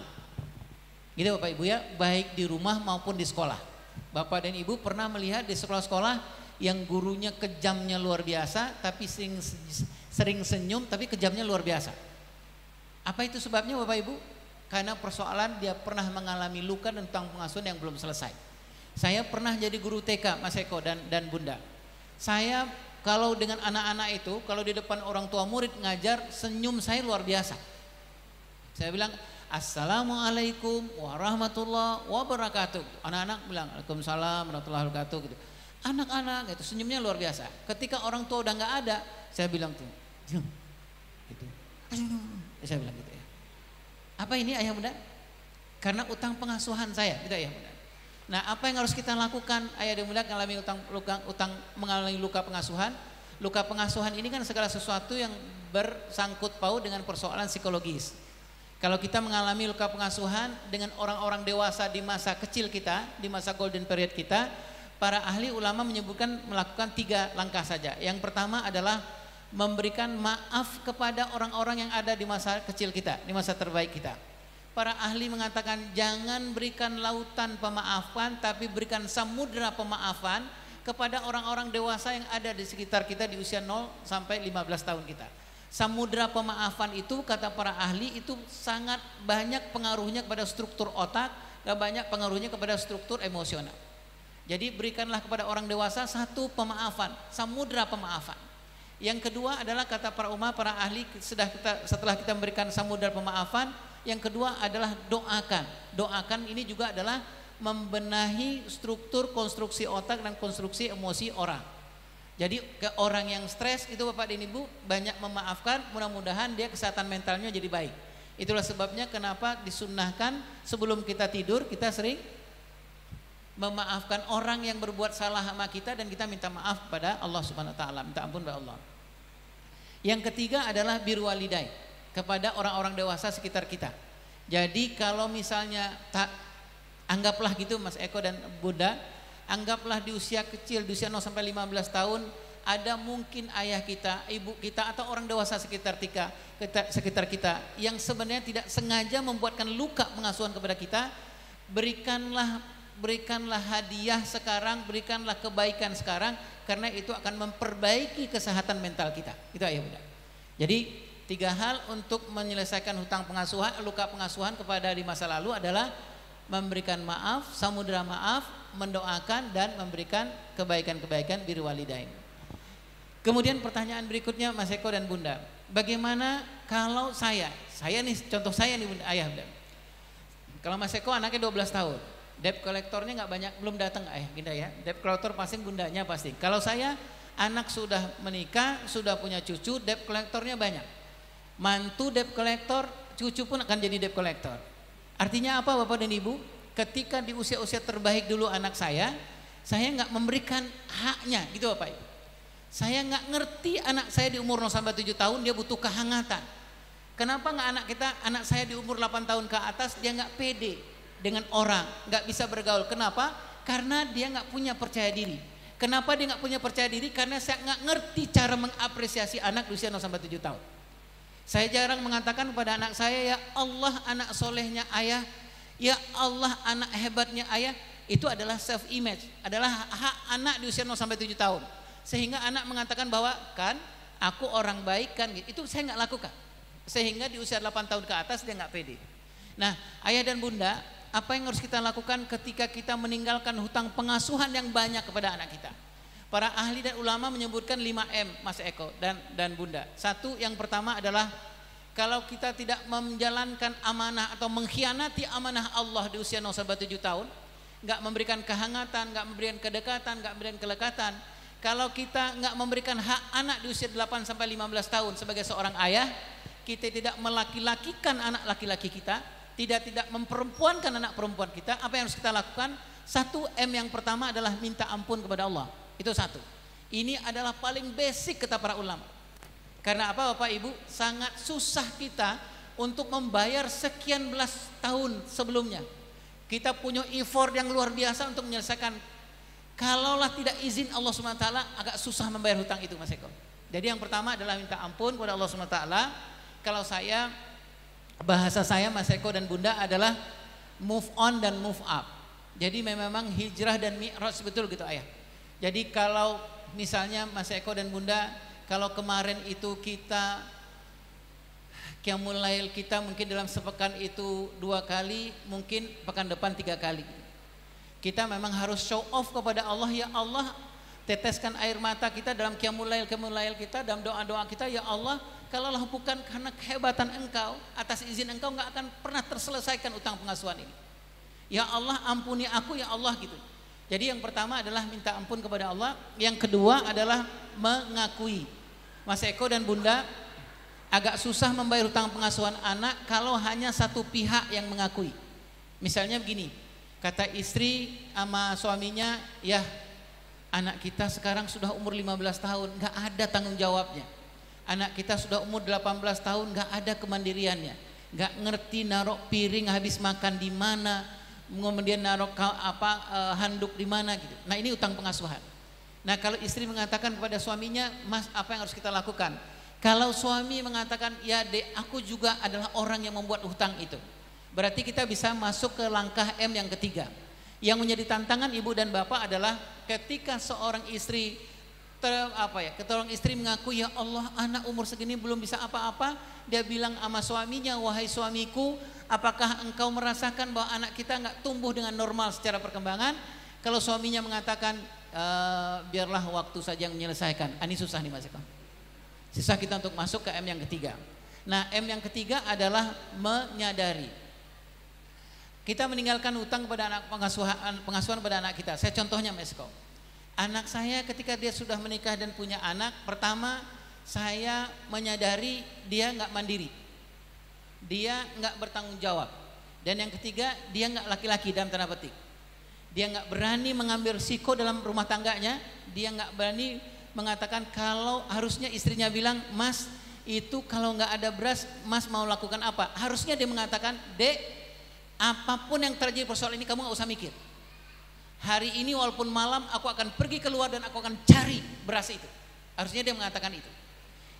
Gitu Bapak Ibu ya, baik di rumah maupun di sekolah. Bapak dan Ibu pernah melihat di sekolah-sekolah yang gurunya kejamnya luar biasa, tapi sering senyum, tapi kejamnya luar biasa. Apa itu sebabnya Bapak Ibu? Karena persoalan dia pernah mengalami luka dan hutang pengasuhan yang belum selesai. Saya pernah jadi guru TK Mas Eko dan Bunda. Saya kalau dengan anak-anak itu, kalau di depan orang tua murid ngajar, senyum saya luar biasa. Saya bilang, Assalamualaikum warahmatullahi wabarakatuh. Anak-anak bilang, Waalaikumsalam warahmatullahi wabarakatuh gitu. Anak-anak itu senyumnya luar biasa. Ketika orang tua udah nggak ada, saya bilang tuh, gitu. Saya bilang gitu ya. Apa ini Ayah Bunda? Karena utang pengasuhan saya, gitu Ayah Bunda. Nah, apa yang harus kita lakukan Ayah dan Bunda mengalami luka pengasuhan? Luka pengasuhan ini kan segala sesuatu yang bersangkut paut dengan persoalan psikologis. Kalau kita mengalami luka pengasuhan dengan orang-orang dewasa di masa kecil kita, di masa golden period kita, para ahli ulama menyebutkan melakukan 3 langkah saja. Yang pertama adalah memberikan maaf kepada orang-orang yang ada di masa kecil kita, di masa terbaik kita. Para ahli mengatakan jangan berikan lautan pemaafan, tapi berikan samudra pemaafan kepada orang-orang dewasa yang ada di sekitar kita di usia 0 sampai 15 tahun kita. Samudra pemaafan itu kata para ahli itu sangat banyak pengaruhnya kepada struktur otak, gak banyak pengaruhnya kepada struktur emosional. Jadi berikanlah kepada orang dewasa satu pemaafan, samudra pemaafan. Yang kedua adalah kata para ulama, para ahli, setelah kita memberikan samudra pemaafan, yang kedua adalah doakan. Doakan ini juga adalah membenahi struktur konstruksi otak dan konstruksi emosi orang. Jadi ke orang yang stres itu Bapak dan Ibu banyak memaafkan, mudah-mudahan dia kesehatan mentalnya jadi baik. Itulah sebabnya kenapa disunnahkan sebelum kita tidur kita sering memaafkan orang yang berbuat salah sama kita dan kita minta maaf kepada Allah Subhanahu wa taala, minta ampun kepada Allah. Yang ketiga adalah birrul walidain, kepada orang-orang dewasa sekitar kita. Jadi kalau misalnya anggaplah gitu Mas Eko dan Bunda, anggaplah di usia kecil, di usia 0 sampai 15 tahun ada mungkin ayah kita, ibu kita atau orang dewasa sekitar kita yang sebenarnya tidak sengaja membuatkan luka pengasuhan kepada kita. Berikanlah hadiah sekarang, berikanlah kebaikan sekarang, karena itu akan memperbaiki kesehatan mental kita. Itu ayah bunda. Jadi 3 hal untuk menyelesaikan hutang pengasuhan, luka pengasuhan kepada di masa lalu adalah memberikan maaf, samudra maaf, mendoakan dan memberikan kebaikan-kebaikan birrul walidain. Kemudian pertanyaan berikutnya Mas Eko dan Bunda, bagaimana kalau saya nih, contoh saya nih Bunda, ayah Bunda. Kalau Mas Eko anaknya 12 tahun, debt collectornya nggak banyak, belum datang ayah Bunda ya. Debt collector pasti bundanya pasti. Kalau saya anak sudah menikah, sudah punya cucu, debt collectornya banyak. Mantu debt collector, cucu pun akan jadi debt collector. Artinya apa Bapak dan Ibu? Ketika di usia-usia terbaik dulu anak saya nggak memberikan haknya gitu Bapak Ibu. Saya nggak ngerti anak saya di umur 0 sampai 7 tahun dia butuh kehangatan. Kenapa nggak anak saya di umur 8 tahun ke atas dia nggak pede dengan orang, nggak bisa bergaul. Kenapa? Karena dia nggak punya percaya diri. Kenapa dia nggak punya percaya diri? Karena saya nggak ngerti cara mengapresiasi anak di usia 0 sampai 7 tahun. Saya jarang mengatakan kepada anak saya, ya Allah anak solehnya ayah, ya Allah anak hebatnya ayah. Itu adalah self image, adalah hak anak di usia 0 sampai 7 tahun. Sehingga anak mengatakan bahwa kan aku orang baik kan, itu saya nggak lakukan. Sehingga di usia 8 tahun ke atas dia nggak pede. Nah ayah dan bunda, apa yang harus kita lakukan ketika kita meninggalkan hutang pengasuhan yang banyak kepada anak kita? Para ahli dan ulama menyebutkan 5M Mas Eko dan Bunda. Satu, yang pertama adalah kalau kita tidak menjalankan amanah atau mengkhianati amanah Allah di usia 0 sampai 7 tahun, nggak memberikan kehangatan, nggak memberikan kedekatan, nggak memberikan kelekatan. Kalau kita nggak memberikan hak anak di usia 8 sampai 15 tahun sebagai seorang ayah, kita tidak melaki-lakikan anak laki-laki kita, tidak memperempuankan anak perempuan kita. Apa yang harus kita lakukan? 1M yang pertama adalah minta ampun kepada Allah. Itu 1. Ini adalah paling basic kata para ulama. Karena apa Bapak Ibu? Sangat susah kita untuk membayar sekian belas tahun sebelumnya. Kita punya effort yang luar biasa untuk menyelesaikan. Kalaulah tidak izin Allah SWT, agak susah membayar hutang itu Mas Eko. Jadi yang pertama adalah minta ampun kepada Allah SWT. Kalau saya, bahasa saya Mas Eko dan Bunda adalah move on dan move up. Jadi memang hijrah dan mi'raj betul gitu ayah. Jadi kalau misalnya Mas Eko dan Bunda, kalau kemarin itu kita qiyamul lail kita mungkin dalam sepekan itu 2 kali, mungkin pekan depan 3 kali. Kita memang harus show off kepada Allah, ya Allah teteskan air mata kita dalam qiyamul lail kita, dalam doa-doa kita, ya Allah kalaulah bukan karena kehebatan Engkau, atas izin Engkau nggak akan pernah terselesaikan utang pengasuhan ini. Ya Allah ampuni aku ya Allah gitu. Jadi yang pertama adalah minta ampun kepada Allah, yang kedua adalah mengakui. Mas Eko dan Bunda, agak susah membayar hutang pengasuhan anak kalau hanya satu pihak yang mengakui. Misalnya begini, kata istri sama suaminya, ya anak kita sekarang sudah umur 15 tahun, nggak ada tanggung jawabnya. Anak kita sudah umur 18 tahun, nggak ada kemandiriannya, nggak ngerti naruh piring habis makan di mana, kemudian naruh handuk di mana gitu. Nah ini utang pengasuhan. Nah kalau istri mengatakan kepada suaminya, Mas apa yang harus kita lakukan? Kalau suami mengatakan, ya dek aku juga adalah orang yang membuat hutang itu, berarti kita bisa masuk ke langkah M yang ketiga. Yang menjadi tantangan ibu dan bapak adalah ketika seorang istri Ketolong istri mengaku, ya Allah, anak umur segini belum bisa apa-apa. Dia bilang sama suaminya, wahai suamiku, apakah engkau merasakan bahwa anak kita nggak tumbuh dengan normal secara perkembangan? Kalau suaminya mengatakan, biarlah waktu saja yang menyelesaikan. Ini susah nih Mas Eko. Susah kita untuk masuk ke M yang ketiga. Nah, M yang ketiga adalah menyadari. Kita meninggalkan hutang kepada anak pengasuhan pada anak kita. Saya contohnya Mas Eko. Anak saya ketika dia sudah menikah dan punya anak, pertama saya menyadari dia nggak mandiri, dia nggak bertanggung jawab, dan yang ketiga dia nggak laki-laki dalam tanda petik. Dia nggak berani mengambil risiko dalam rumah tangganya, dia nggak berani mengatakan kalau harusnya istrinya bilang, Mas itu kalau nggak ada beras, Mas mau lakukan apa? Harusnya dia mengatakan, Dek, apapun yang terjadi persoalan ini kamu nggak usah mikir. Hari ini walaupun malam aku akan pergi keluar dan aku akan cari beras itu. Harusnya dia mengatakan itu.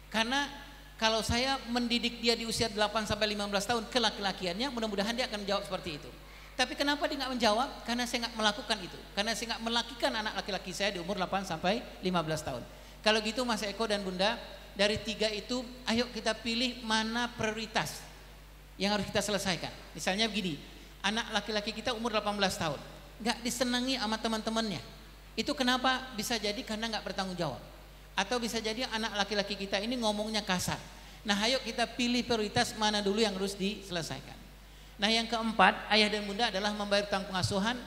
Karena kalau saya mendidik dia di usia 8 sampai 15 tahun ke laki-lakiannya, mudah-mudahan dia akan menjawab seperti itu. Tapi kenapa dia nggak menjawab? Karena saya nggak melakukan itu. Karena saya nggak melakukan anak laki-laki saya di umur 8 sampai 15 tahun. Kalau gitu Mas Eko dan Bunda, dari 3 itu ayo kita pilih mana prioritas yang harus kita selesaikan. Misalnya begini, anak laki-laki kita umur 18 tahun. Nggak disenangi sama teman-temannya. Itu kenapa? Bisa jadi karena nggak bertanggung jawab. Atau bisa jadi anak laki-laki kita ini ngomongnya kasar. Nah, ayo kita pilih prioritas mana dulu yang harus diselesaikan. Nah, yang keempat, ayah dan bunda adalah membayar utang pengasuhan.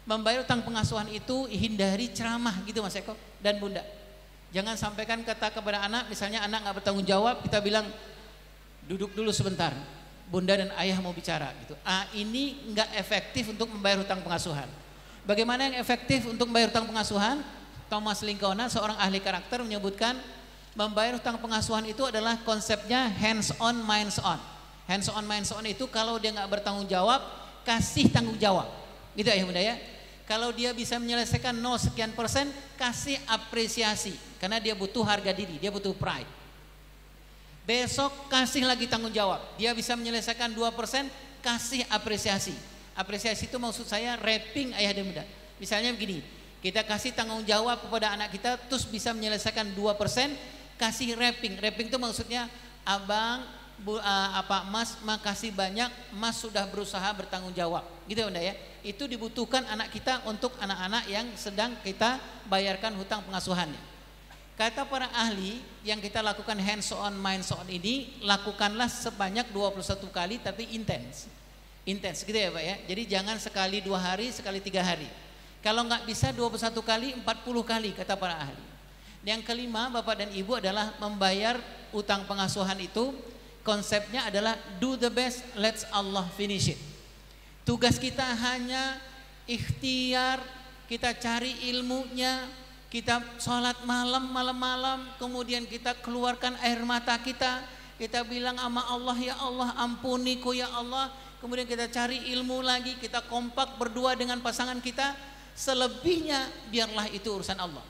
Membayar utang pengasuhan itu hindari ceramah gitu Mas Eko dan Bunda. Jangan sampaikan kata kepada anak, misalnya anak nggak bertanggung jawab, kita bilang duduk dulu sebentar. Bunda dan ayah mau bicara gitu. Ini nggak efektif untuk membayar hutang pengasuhan. Bagaimana yang efektif untuk membayar hutang pengasuhan? Thomas Lincona, seorang ahli karakter, menyebutkan membayar hutang pengasuhan itu adalah konsepnya hands on, minds on. Hands on, minds on itu kalau dia nggak bertanggung jawab, kasih tanggung jawab. Gitu ya Bunda ya. Kalau dia bisa menyelesaikan 0 sekian persen, kasih apresiasi. Karena dia butuh harga diri, dia butuh pride. Besok kasih lagi tanggung jawab. Dia bisa menyelesaikan 2%, kasih apresiasi. Apresiasi itu maksud saya wrapping ayah dan bunda. Misalnya begini, kita kasih tanggung jawab kepada anak kita terus bisa menyelesaikan 2%, kasih wrapping. Wrapping itu maksudnya abang, mas, makasih banyak, mas sudah berusaha bertanggung jawab. Gitu ya bunda ya. Itu dibutuhkan anak kita untuk anak-anak yang sedang kita bayarkan hutang pengasuhannya. Kata para ahli, yang kita lakukan hands on, minds on ini, lakukanlah sebanyak 21 kali tapi intens. Intens gitu ya Pak ya. Jadi jangan sekali 2 hari, sekali 3 hari. Kalau nggak bisa 21 kali, 40 kali kata para ahli. Yang kelima Bapak dan Ibu adalah membayar utang pengasuhan itu, konsepnya adalah do the best, let's Allah finish it. Tugas kita hanya ikhtiar, kita cari ilmunya, kita sholat malam, kemudian kita keluarkan air mata kita bilang sama Allah, ya Allah ampuniku ya Allah, kemudian kita cari ilmu lagi, kita kompak berdua dengan pasangan kita, selebihnya biarlah itu urusan Allah.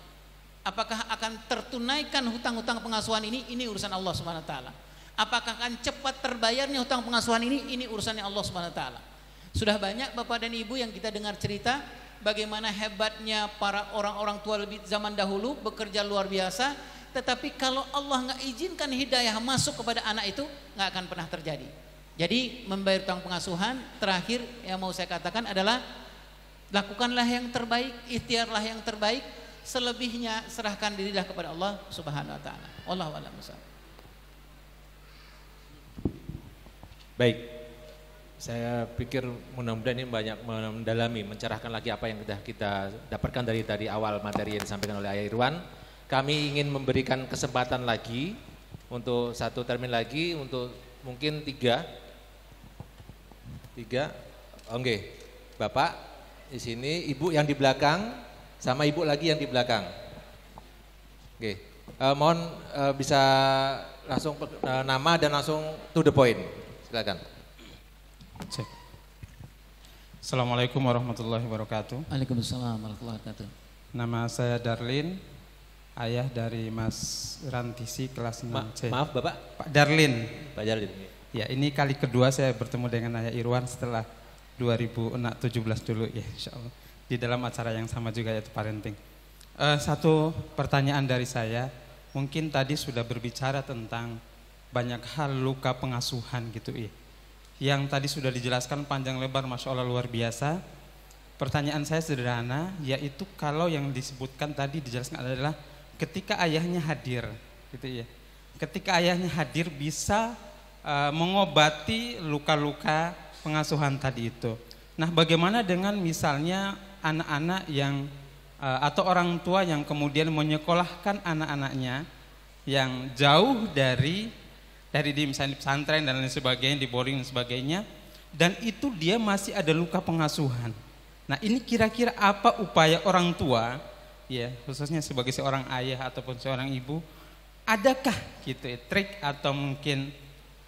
Apakah akan tertunaikan hutang-hutang pengasuhan ini urusan Allah Subhanahu wa taala. Apakah akan cepat terbayarnya hutang pengasuhan ini urusannya Allah Subhanahu wa taala. Sudah banyak Bapak dan Ibu yang kita dengar cerita bagaimana hebatnya para orang-orang tua lebih zaman dahulu bekerja luar biasa, tetapi kalau Allah nggak izinkan hidayah masuk kepada anak itu nggak akan pernah terjadi. Jadi membayar utang pengasuhan terakhir yang mau saya katakan adalah lakukanlah yang terbaik, ikhtiarlah yang terbaik, selebihnya serahkan dirilah kepada Allah Subhanahu wa taala. Wallahu a'lam bishawab. Baik. Saya pikir mudah-mudahan ini banyak mendalami, mencerahkan lagi apa yang sudah kita dapatkan dari tadi awal materi yang disampaikan oleh Ayah Irwan. Kami ingin memberikan kesempatan lagi untuk 1 termin lagi, untuk mungkin 3. Oke, Bapak di sini, Ibu yang di belakang, sama Ibu lagi yang di belakang. Oke, mohon bisa langsung nama dan langsung to the point. Silakan. Cek. Assalamualaikum warahmatullahi wabarakatuh. Waalaikumsalam warahmatullahi wabarakatuh. Nama saya Darlin, ayah dari Mas Rantisi kelas 6C. Maaf Bapak? Pak Darlin. Pak Darlin. Ya, ini kali kedua saya bertemu dengan Ayah Irwan setelah 2017 dulu ya, insyaallah. Di dalam acara yang sama juga yaitu parenting. Satu pertanyaan dari saya, mungkin tadi sudah berbicara tentang banyak hal luka pengasuhan gitu ya. Yang tadi sudah dijelaskan panjang lebar, Masya Allah luar biasa. Pertanyaan saya sederhana, yaitu kalau yang disebutkan tadi dijelaskan adalah ketika ayahnya hadir gitu ya. Ketika ayahnya hadir bisa mengobati luka-luka pengasuhan tadi itu. Nah, bagaimana dengan misalnya anak-anak yang atau orang tua yang kemudian menyekolahkan anak-anaknya yang jauh dari di misalnya pesantren dan lain sebagainya, di boarding dan sebagainya, dan itu dia masih ada luka pengasuhan. Nah, ini kira-kira apa upaya orang tua, ya khususnya sebagai seorang ayah ataupun seorang ibu, adakah gitu ya, trik atau mungkin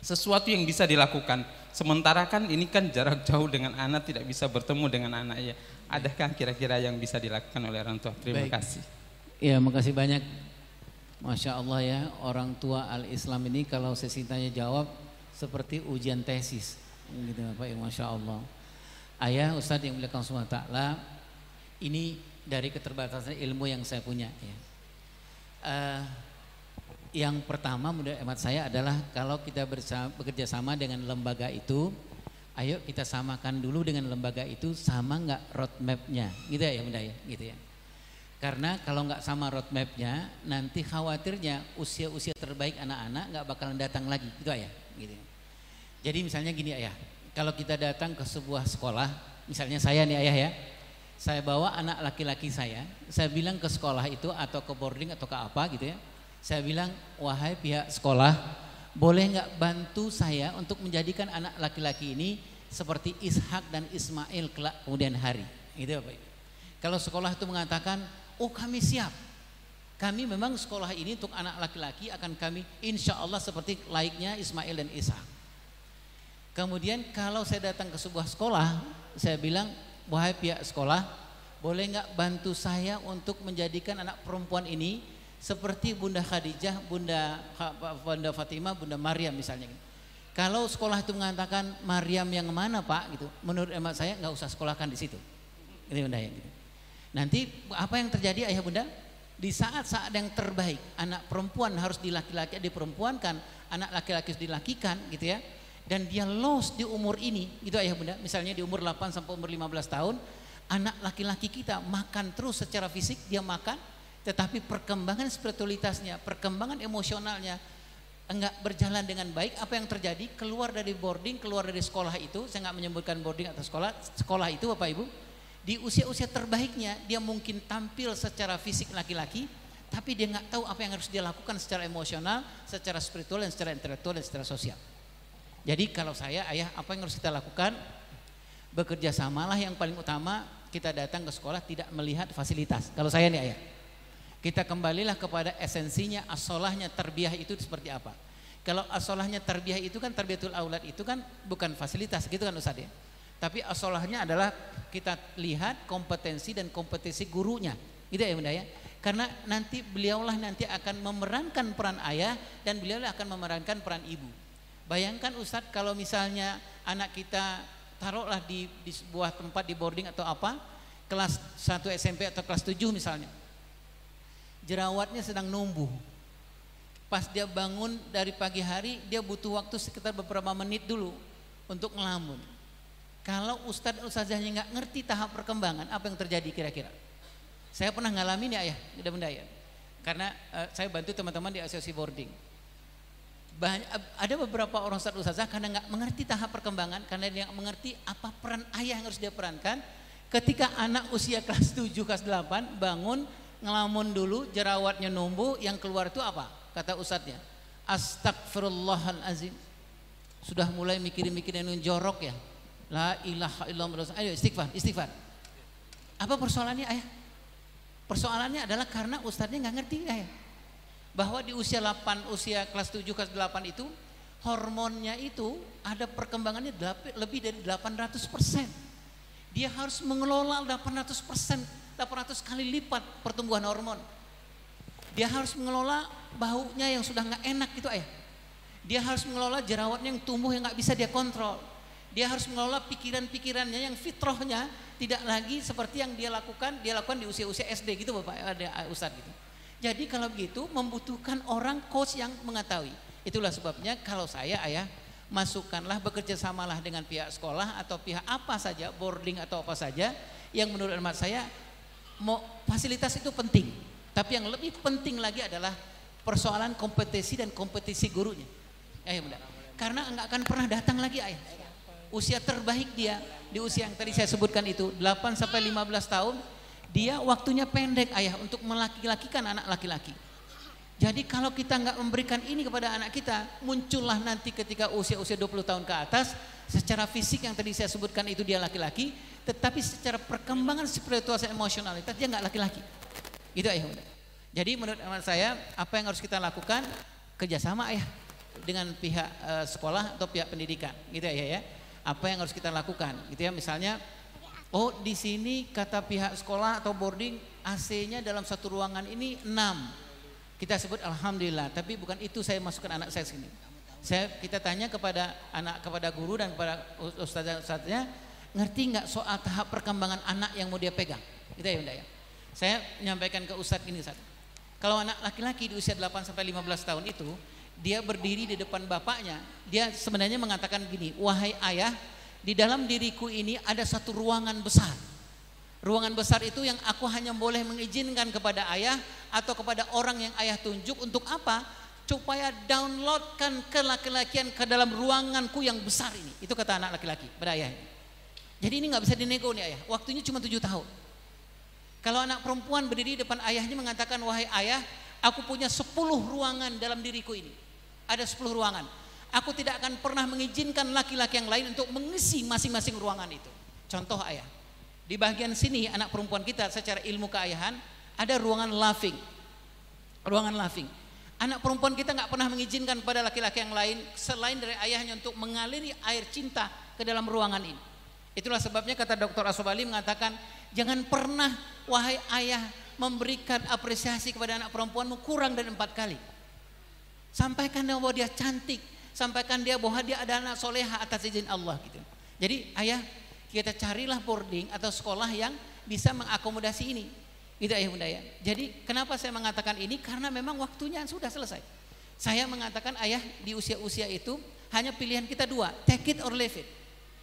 sesuatu yang bisa dilakukan? Sementara kan ini kan jarak jauh dengan anak, tidak bisa bertemu dengan anak ya. Adakah kira-kira yang bisa dilakukan oleh orang tua? Terima kasih. Ya, makasih banyak. Masya Allah ya, orang tua al-Islam ini kalau sesi tanya jawab seperti ujian tesis gitu Bapak ya, Masya Allah. Ayah, Ustadz yang muliakan subhanahu wa ta'ala, ini dari keterbatasan ilmu yang saya punya ya. Yang pertama menurut hemat saya adalah kalau kita bekerja sama dengan lembaga itu, ayo kita samakan dulu dengan lembaga itu sama nggak roadmapnya, gitu ya Bunda ya, gitu ya. Karena kalau nggak sama roadmapnya, nanti khawatirnya usia-usia terbaik anak-anak nggak bakalan datang lagi, gitu ya, gitu. Jadi misalnya gini ayah, kalau kita datang ke sebuah sekolah, misalnya saya nih ayah ya, saya bawa anak laki-laki saya bilang ke sekolah itu atau ke boarding atau ke apa gitu ya. Saya bilang, wahai pihak sekolah, boleh nggak bantu saya untuk menjadikan anak laki-laki ini seperti Ishak dan Ismail kelak kemudian hari. Gitu Bapak. Kalau sekolah itu mengatakan, oh kami siap. Kami memang sekolah ini untuk anak laki-laki akan kami insya Allah seperti laiknya Ismail dan Ishak. Kemudian kalau saya datang ke sebuah sekolah, saya bilang, wahai pihak sekolah, boleh nggak bantu saya untuk menjadikan anak perempuan ini seperti Bunda Khadijah, Bunda Fatimah, Bunda Maryam misalnya. Kalau sekolah itu mengatakan Maryam yang mana Pak gitu, menurut emak saya nggak usah sekolahkan di situ. Gitu Bunda ya. Gitu. Nanti apa yang terjadi ayah Bunda? Di saat-saat yang terbaik anak perempuan harus diperempuankan, anak laki-laki harus dilakikan gitu ya. Dan dia lost di umur ini, gitu ayah Bunda. Misalnya di umur 8 sampai umur 15 tahun, anak laki-laki kita makan terus secara fisik, dia makan. Tetapi perkembangan spiritualitasnya, perkembangan emosionalnya enggak berjalan dengan baik. Apa yang terjadi? Keluar dari boarding, keluar dari sekolah itu, saya enggak menyebutkan boarding atau sekolah itu Bapak Ibu, di usia-usia terbaiknya dia mungkin tampil secara fisik laki-laki, tapi dia enggak tahu apa yang harus dia lakukan secara emosional, secara spiritual dan secara intelektual dan secara sosial. Jadi kalau saya ayah, apa yang harus kita lakukan? Bekerja samalah yang paling utama. Kita datang ke sekolah tidak melihat fasilitas. Kalau saya nih ayah, kita kembalilah kepada esensinya, as-sholahnya, tarbiyah itu seperti apa. Kalau as-sholahnya tarbiyah itu kan, tarbiyatul aulad itu kan bukan fasilitas gitu kan Ustaz ya. Tapi as-sholahnya adalah kita lihat kompetensi dan kompetensi gurunya. Gitu ya Bunda ya. Karena nanti beliaulah nanti akan memerankan peran ayah dan beliaulah akan memerankan peran ibu. Bayangkan Ustaz kalau misalnya anak kita taruhlah di sebuah tempat di boarding atau apa, kelas 1 SMP atau kelas 7 misalnya. Jerawatnya sedang numbuh. Pas dia bangun dari pagi hari, dia butuh waktu sekitar beberapa menit dulu untuk ngelamun. Kalau ustadz dan ustazahnya nggak ngerti tahap perkembangan, apa yang terjadi kira-kira? Saya pernah ngalamin ya ayah, benda ya. Karena saya bantu teman-teman di asosiasi boarding. Ada beberapa orang ustadz ustazah karena nggak mengerti tahap perkembangan, karena dia nggak mengerti apa peran ayah yang harus dia perankan. Ketika anak usia kelas 7, kelas 8 bangun, ngelamun dulu, jerawatnya numbuh, yang keluar itu apa? Kata ustadznya, astagfirullahalazim. Sudah mulai mikirin-mikirin yang jorok ya. La ilaha illallah. Ayo istighfar. Apa persoalannya ayah? Persoalannya adalah karena ustadznya nggak ngerti ayah. Bahwa di usia 8, usia kelas 7, kelas 8 itu hormonnya itu ada perkembangannya lebih dari 800%. Dia harus mengelola 800%. 800 kali lipat pertumbuhan hormon. Dia harus mengelola baunya yang sudah nggak enak gitu ayah. Dia harus mengelola jerawatnya yang tumbuh yang nggak bisa dia kontrol. dia harus mengelola pikiran-pikirannya yang fitrahnya tidak lagi seperti yang dia lakukan di usia-usia SD gitu Bapak, ada Ustadz gitu. Jadi kalau begitu membutuhkan orang coach yang mengetahui. Itulah sebabnya kalau saya ayah, masukkanlah, bekerja samalah dengan pihak sekolah atau pihak apa saja, boarding atau apa saja yang menurut hemat saya fasilitas itu penting. Tapi yang lebih penting lagi adalah persoalan kompetisi dan kompetisi gurunya. Benar. Karena enggak akan pernah datang lagi ayah. Usia terbaik dia di usia yang tadi saya sebutkan itu 8 sampai 15 tahun, dia waktunya pendek ayah untuk melaki-lakikan anak laki-laki. Jadi kalau kita nggak memberikan ini kepada anak kita, muncullah nanti ketika usia-usia 20 tahun ke atas, secara fisik yang tadi saya sebutkan itu dia laki-laki, tetapi secara perkembangan spiritualitas emosionalitas dia nggak laki-laki. Gitu ayah. Jadi menurut saya apa yang harus kita lakukan, kerjasama ayah dengan pihak sekolah atau pihak pendidikan, gitu ya. Apa yang harus kita lakukan, gitu ya. Misalnya, di sini kata pihak sekolah atau boarding AC-nya dalam satu ruangan ini 6. Kita sebut alhamdulillah, tapi bukan itu saya masukkan anak saya sini. Kita tanya kepada guru dan kepada ustazah-ustazahnya, ngerti nggak soal tahap perkembangan anak yang mau dia pegang? Gitu ya Bunda ya. Saya menyampaikan ke ustadz ini, Ustaz. Kalau anak laki-laki di usia 8 sampai 15 tahun itu, dia berdiri di depan bapaknya, dia sebenarnya mengatakan gini, wahai ayah, di dalam diriku ini ada satu ruangan besar. Ruangan besar itu yang aku hanya boleh mengizinkan kepada ayah atau kepada orang yang ayah tunjuk untuk apa? Supaya downloadkan kelaki-lakian ke dalam ruanganku yang besar ini. Itu kata anak laki-laki pada ayah. Jadi ini nggak bisa dinego nih ayah, waktunya cuma 7 tahun. Kalau anak perempuan berdiri di depan ayahnya mengatakan, wahai ayah, aku punya 10 ruangan dalam diriku ini. Ada 10 ruangan. Aku tidak akan pernah mengizinkan laki-laki yang lain untuk mengisi masing-masing ruangan itu. Contoh ayah, di bagian sini anak perempuan kita secara ilmu keayahan ada ruangan laughing. Ruangan laughing. Anak perempuan kita nggak pernah mengizinkan pada laki-laki yang lain selain dari ayahnya untuk mengaliri air cinta ke dalam ruangan ini. Itulah sebabnya kata Dr. Asobali mengatakan, jangan pernah wahai ayah memberikan apresiasi kepada anak perempuanmu kurang dari 4 kali. Sampaikan bahwa dia cantik, sampaikan dia bahwa dia ada anak soleha atas izin Allah gitu. Jadi ayah, kita carilah boarding atau sekolah yang bisa mengakomodasi ini. Gitu ayah bunda ya. Jadi kenapa saya mengatakan ini? Karena memang waktunya sudah selesai. Saya mengatakan ayah, di usia-usia itu hanya pilihan kita 2, take it or leave it.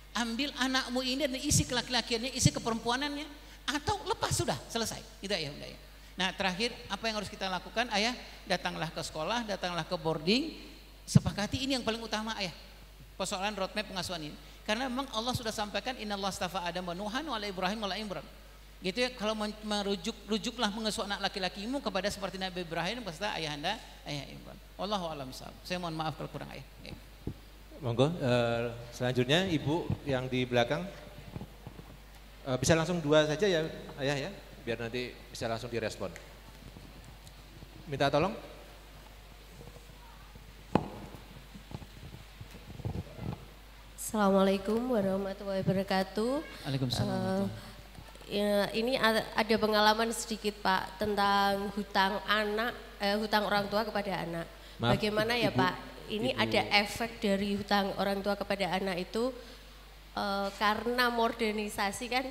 Ambil anakmu ini dan isi kelaki-lakiannya, isi keperempuanannya, atau lepas, sudah selesai. Gitu ayah bunda ya. Nah terakhir apa yang harus kita lakukan ayah? Datanglah ke sekolah, datanglah ke boarding, sepakati ini yang paling utama ayah, persoalan roadmap pengasuhan ini. Karena memang Allah sudah sampaikan, innallaha astafa Adam wa Nuhan wa ala Ibrahim wa ala Imran. Gitu ya, kalau rujuklah mengasuh anak laki-lakimu kepada seperti Nabi Ibrahim beserta ayahanda ayah Imran. Wallahu a'lam bishawab. Saya mohon maaf kalau kurang ayah. Monggo, selanjutnya ibu yang di belakang, bisa langsung 2 saja ya ayah ya, biar nanti bisa langsung direspon. Minta tolong. Assalamualaikum warahmatullahi wabarakatuh. Waalaikumsalam. Ini ada pengalaman sedikit Pak tentang hutang orang tua kepada anak. Maaf, Bagaimana ya Ibu, Pak? Ini Ibu. ada efek dari hutang orang tua kepada anak itu karena modernisasi kan,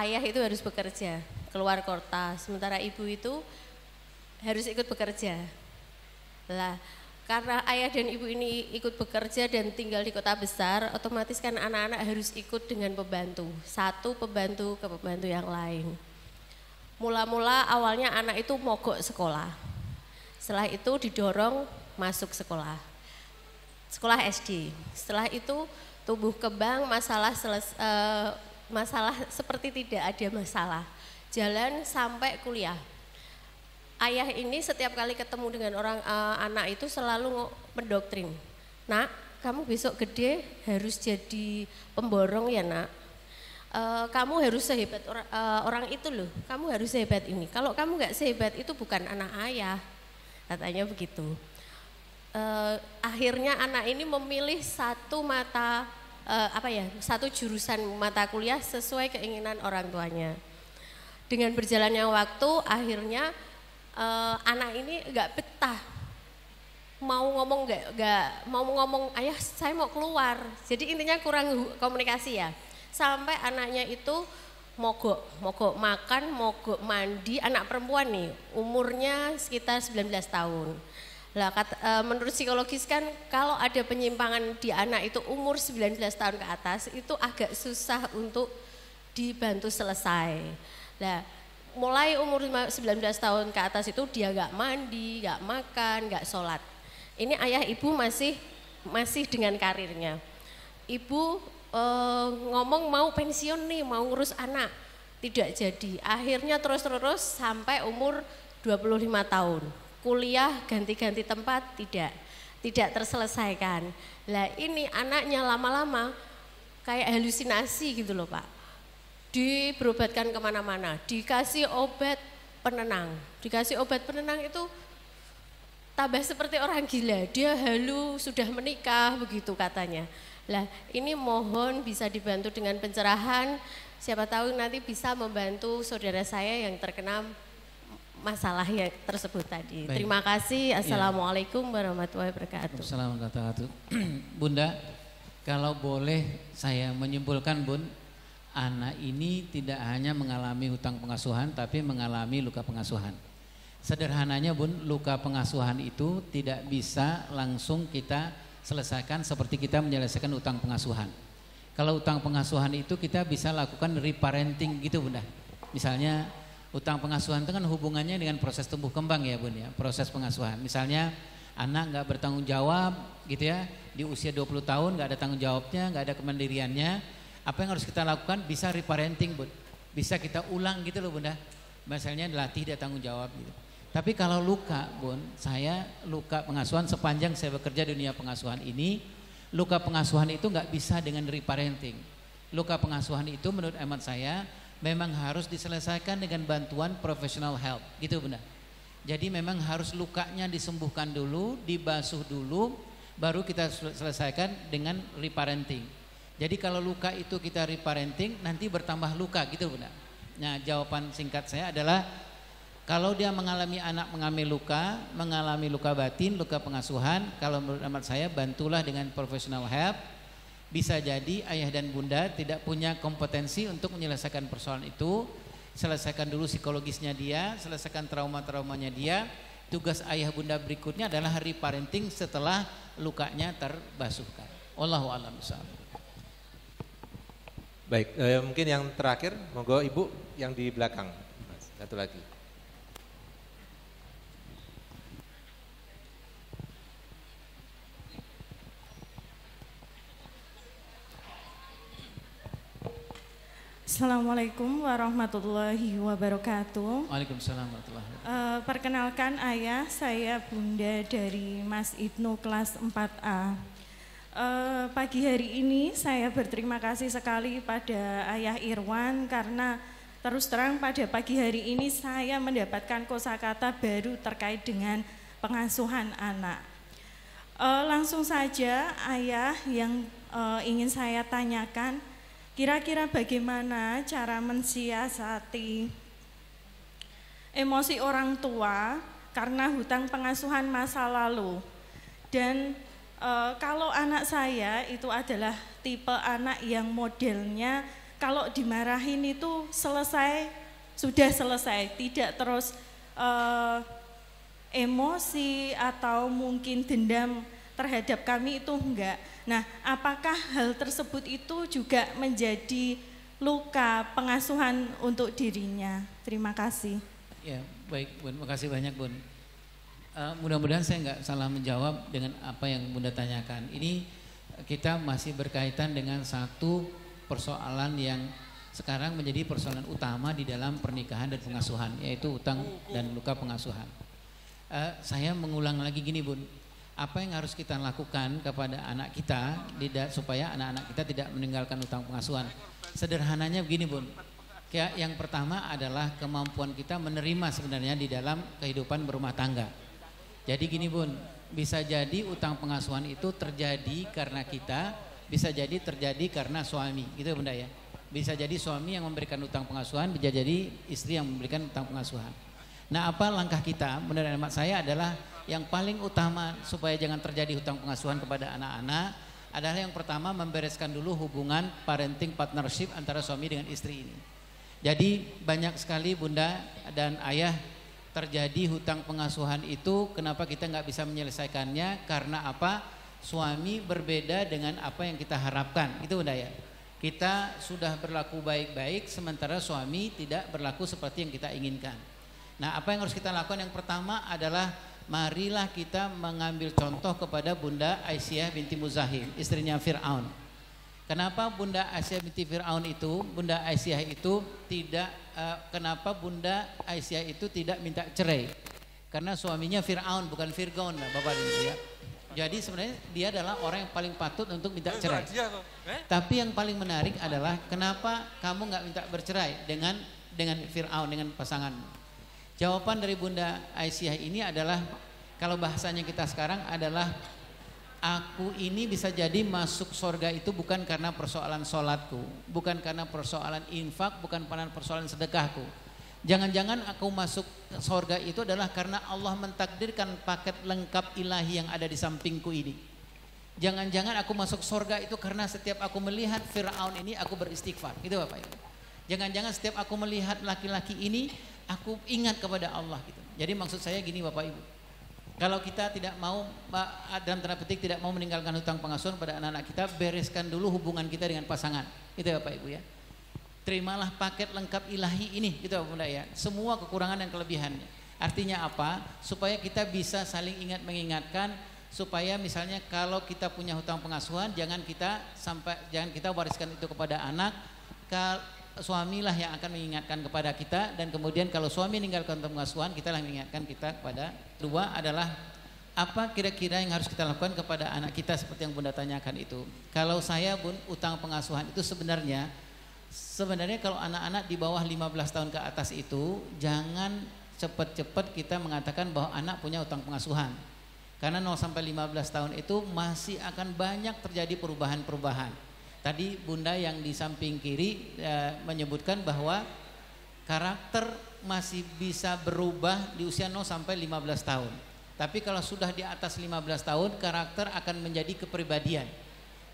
ayah itu harus bekerja keluar kota, sementara ibu itu harus ikut bekerja. Lah, karena ayah dan ibu ini ikut bekerja dan tinggal di kota besar, otomatis kan anak-anak harus ikut dengan pembantu, satu pembantu ke pembantu yang lain. Mula-mula awalnya anak itu mogok sekolah, setelah itu didorong masuk sekolah SD. Setelah itu tumbuh kembang, masalah seperti tidak ada masalah, jalan sampai kuliah. Ayah ini setiap kali ketemu dengan anak itu selalu mendoktrin, nak, kamu besok gede harus jadi pemborong ya nak, kamu harus sehebat orang itu loh, kamu harus sehebat ini, kalau kamu nggak sehebat itu bukan anak ayah, katanya begitu. Akhirnya anak ini memilih satu jurusan mata kuliah sesuai keinginan orang tuanya. Dengan berjalannya waktu akhirnya anak ini nggak betah mau ngomong nggak mau ngomong ayah saya mau keluar. Jadi intinya kurang komunikasi ya. Sampai anaknya itu mogok makan, mogok mandi, anak perempuan nih, umurnya sekitar 19 tahun. Lah menurut psikologis kan kalau ada penyimpangan di anak itu umur 19 tahun ke atas itu agak susah untuk dibantu selesai. Lah mulai umur 19 tahun ke atas itu dia nggak mandi, nggak makan, nggak sholat. Ini ayah ibu masih dengan karirnya. Ibu ngomong mau pensiun nih, mau ngurus anak. Tidak jadi. Akhirnya terus sampai umur 25 tahun. Kuliah ganti-ganti tempat tidak terselesaikan. Lah ini anaknya lama-lama kayak halusinasi gitu loh Pak. Berobatkan kemana-mana, dikasih obat penenang. Dikasih obat penenang itu tambah seperti orang gila, dia halu sudah menikah begitu katanya. Lah ini mohon bisa dibantu dengan pencerahan, siapa tahu nanti bisa membantu saudara saya yang terkena masalah yang tersebut tadi. Baik. Terima kasih. Assalamualaikum warahmatullahi wabarakatuh. Assalamualaikum warahmatullahi wabarakatuh. Bunda, kalau boleh saya menyimpulkan Bun, anak ini tidak hanya mengalami hutang pengasuhan tapi mengalami luka pengasuhan. Sederhananya Bun, luka pengasuhan itu tidak bisa langsung kita selesaikan seperti kita menyelesaikan utang pengasuhan. Kalau utang pengasuhan itu kita bisa lakukan reparenting gitu Bunda. Misalnya utang pengasuhan itu kan hubungannya dengan proses tumbuh kembang ya Bun ya, proses pengasuhan. Misalnya anak nggak bertanggung jawab gitu ya, di usia 20 tahun nggak ada tanggung jawabnya, nggak ada kemandiriannya. Apa yang harus kita lakukan? Bisa reparenting Bun, bisa kita ulang gitu loh Bunda. Misalnya dilatih dia tanggung jawab gitu. Tapi kalau luka Bun, saya luka pengasuhan sepanjang saya bekerja di dunia pengasuhan ini, luka pengasuhan itu nggak bisa dengan reparenting. Luka pengasuhan itu menurut hemat saya memang harus diselesaikan dengan bantuan professional help, gitu Bunda. Jadi memang harus lukanya disembuhkan dulu, dibasuh dulu, baru kita selesaikan dengan reparenting. Jadi kalau luka itu kita reparenting, nanti bertambah luka, gitu Bunda. Nah jawaban singkat saya adalah kalau dia mengalami mengalami luka batin, luka pengasuhan, kalau menurut hemat saya bantulah dengan professional help. Bisa jadi ayah dan bunda tidak punya kompetensi untuk menyelesaikan persoalan itu. Selesaikan dulu psikologisnya dia, selesaikan trauma-traumanya dia. Tugas ayah bunda berikutnya adalah reparenting setelah lukanya terbasuhkan. Wallahu a'lam bishawab. Baik, mungkin yang terakhir, monggo Ibu yang di belakang. Satu lagi. Assalamualaikum warahmatullahi wabarakatuh. Waalaikumsalam warahmatullahi wabarakatuh. Perkenalkan ayah, saya bunda dari Mas Ibnu kelas 4A. Pagi hari ini saya berterima kasih sekali pada ayah Irwan karena terus terang pada pagi hari ini saya mendapatkan kosakata baru terkait dengan pengasuhan anak. Langsung saja ayah yang ingin saya tanyakan, kira-kira bagaimana cara mensiasati emosi orang tua karena hutang pengasuhan masa lalu. Dan kalau anak saya itu adalah tipe anak yang modelnya kalau dimarahin itu sudah selesai, tidak terus emosi atau mungkin dendam terhadap kami itu enggak. Nah, apakah hal tersebut itu juga menjadi luka pengasuhan untuk dirinya? Terima kasih. Ya, baik Bun, makasih banyak Bun. Mudah-mudahan saya enggak salah menjawab dengan apa yang Bunda tanyakan. Ini kita masih berkaitan dengan satu persoalan yang sekarang menjadi persoalan utama di dalam pernikahan dan pengasuhan, yaitu utang dan luka pengasuhan. Saya mengulang lagi gini Bun, apa yang harus kita lakukan kepada anak kita supaya anak-anak kita tidak meninggalkan utang pengasuhan? Sederhananya begini Bun, yang pertama adalah kemampuan kita menerima sebenarnya di dalam kehidupan berumah tangga. Jadi gini Bun, bisa jadi utang pengasuhan itu terjadi karena kita, bisa jadi terjadi karena suami, gitu Bunda ya. Bisa jadi suami yang memberikan utang pengasuhan, bisa jadi istri yang memberikan utang pengasuhan. Nah apa langkah kita, menurut hemat saya adalah yang paling utama supaya jangan terjadi hutang pengasuhan kepada anak-anak adalah yang pertama membereskan dulu hubungan parenting partnership antara suami dengan istri ini. Jadi banyak sekali bunda dan ayah terjadi hutang pengasuhan itu, kenapa kita nggak bisa menyelesaikannya? Karena apa? Suami berbeda dengan apa yang kita harapkan, itu bunda ya. Kita sudah berlaku baik-baik sementara suami tidak berlaku seperti yang kita inginkan. Nah, apa yang harus kita lakukan? Yang pertama adalah marilah kita mengambil contoh kepada Bunda Aisyah binti Muzahim, istrinya Fir'aun. Kenapa Bunda Aisyah binti Fir'aun itu, Bunda Aisyah itu tidak, kenapa Bunda Aisyah itu tidak minta cerai? Karena suaminya Fir'aun bukan Fir'aun, Bapak dan Ibu ya. Jadi sebenarnya dia adalah orang yang paling patut untuk minta cerai. Tapi yang paling menarik adalah kenapa kamu nggak minta bercerai dengan Fir'aun, dengan pasanganmu? Jawaban dari Bunda Aisyah ini adalah, kalau bahasanya kita sekarang adalah, aku ini bisa jadi masuk surga itu bukan karena persoalan sholatku, bukan karena persoalan infak, bukan karena persoalan sedekahku. Jangan-jangan aku masuk surga itu adalah karena Allah mentakdirkan paket lengkap ilahi yang ada di sampingku ini. Jangan-jangan aku masuk surga itu karena setiap aku melihat Fir'aun ini aku beristighfar, gitu Bapak Ibu. Jangan-jangan setiap aku melihat laki-laki ini aku ingat kepada Allah gitu. Jadi maksud saya gini Bapak Ibu, kalau kita tidak mau, dalam tanda petik tidak mau meninggalkan hutang pengasuhan pada anak-anak kita, bereskan dulu hubungan kita dengan pasangan, itu ya Bapak Ibu ya. Terimalah paket lengkap ilahi ini, gitu Bapak Bunda ya, semua kekurangan dan kelebihannya. Artinya apa? Supaya kita bisa saling ingat mengingatkan, supaya misalnya kalau kita punya hutang pengasuhan, jangan kita wariskan itu kepada anak. Suamilah yang akan mengingatkan kepada kita, dan kemudian kalau suami meninggalkan hutang pengasuhan, kita lah mengingatkan kita kepada. Dua adalah apa kira-kira yang harus kita lakukan kepada anak kita seperti yang Bunda tanyakan itu. Kalau saya Bun, utang pengasuhan itu sebenarnya kalau anak-anak di bawah 15 tahun ke atas itu jangan cepat-cepat kita mengatakan bahwa anak punya utang pengasuhan. Karena 0 sampai 15 tahun itu masih akan banyak terjadi perubahan-perubahan. Tadi Bunda yang di samping kiri menyebutkan bahwa karakter masih bisa berubah di usia 0 sampai 15 tahun. Tapi kalau sudah di atas 15 tahun, karakter akan menjadi kepribadian.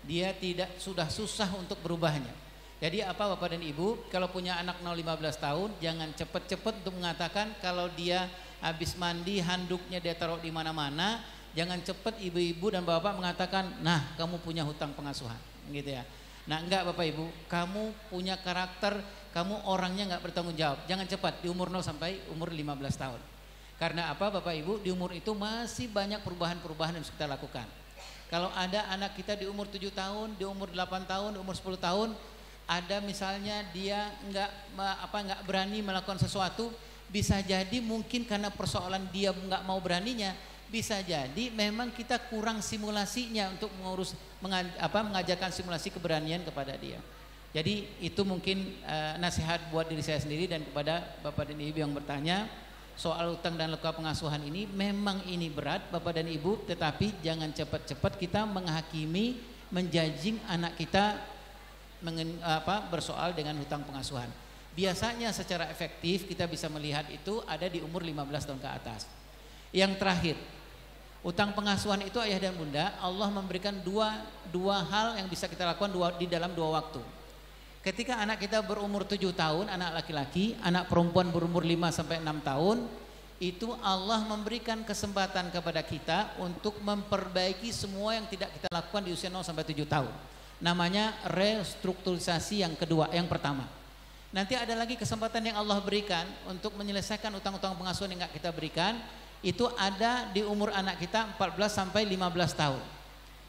Dia sudah susah untuk berubahnya. Jadi apa Bapak dan Ibu, kalau punya anak 0-15 tahun, jangan cepat-cepat untuk mengatakan kalau dia habis mandi handuknya dia taruh di mana-mana. Jangan cepat ibu-ibu dan bapak mengatakan, nah kamu punya hutang pengasuhan, gitu ya. Nah enggak Bapak Ibu, kamu punya karakter, kamu orangnya enggak bertanggung jawab. Jangan cepat di umur 0 sampai umur 15 tahun. Karena apa Bapak Ibu, di umur itu masih banyak perubahan-perubahan yang harus kita lakukan. Kalau ada anak kita di umur 7 tahun, di umur 8 tahun, di umur 10 tahun, ada misalnya dia enggak berani melakukan sesuatu, bisa jadi mungkin karena persoalan dia enggak mau beraninya, bisa jadi memang kita kurang simulasinya untuk mengajarkan simulasi keberanian kepada dia. Jadi itu mungkin nasihat buat diri saya sendiri dan kepada Bapak dan Ibu yang bertanya soal utang dan luka pengasuhan ini. Memang ini berat Bapak dan Ibu, tetapi jangan cepat-cepat kita menghakimi, menjudging anak kita bersoal dengan hutang pengasuhan. Biasanya secara efektif kita bisa melihat itu ada di umur 15 tahun ke atas. Yang terakhir, utang pengasuhan itu ayah dan bunda, Allah memberikan dua hal yang bisa kita lakukan di dalam 2 waktu. Ketika anak kita berumur 7 tahun, anak laki-laki, anak perempuan berumur 5 sampai 6 tahun, itu Allah memberikan kesempatan kepada kita untuk memperbaiki semua yang tidak kita lakukan di usia 0 sampai 7 tahun. Namanya restrukturisasi yang kedua, yang pertama. Nanti ada lagi kesempatan yang Allah berikan untuk menyelesaikan utang-utang pengasuhan yang enggak kita berikan. Itu ada di umur anak kita 14 sampai 15 tahun.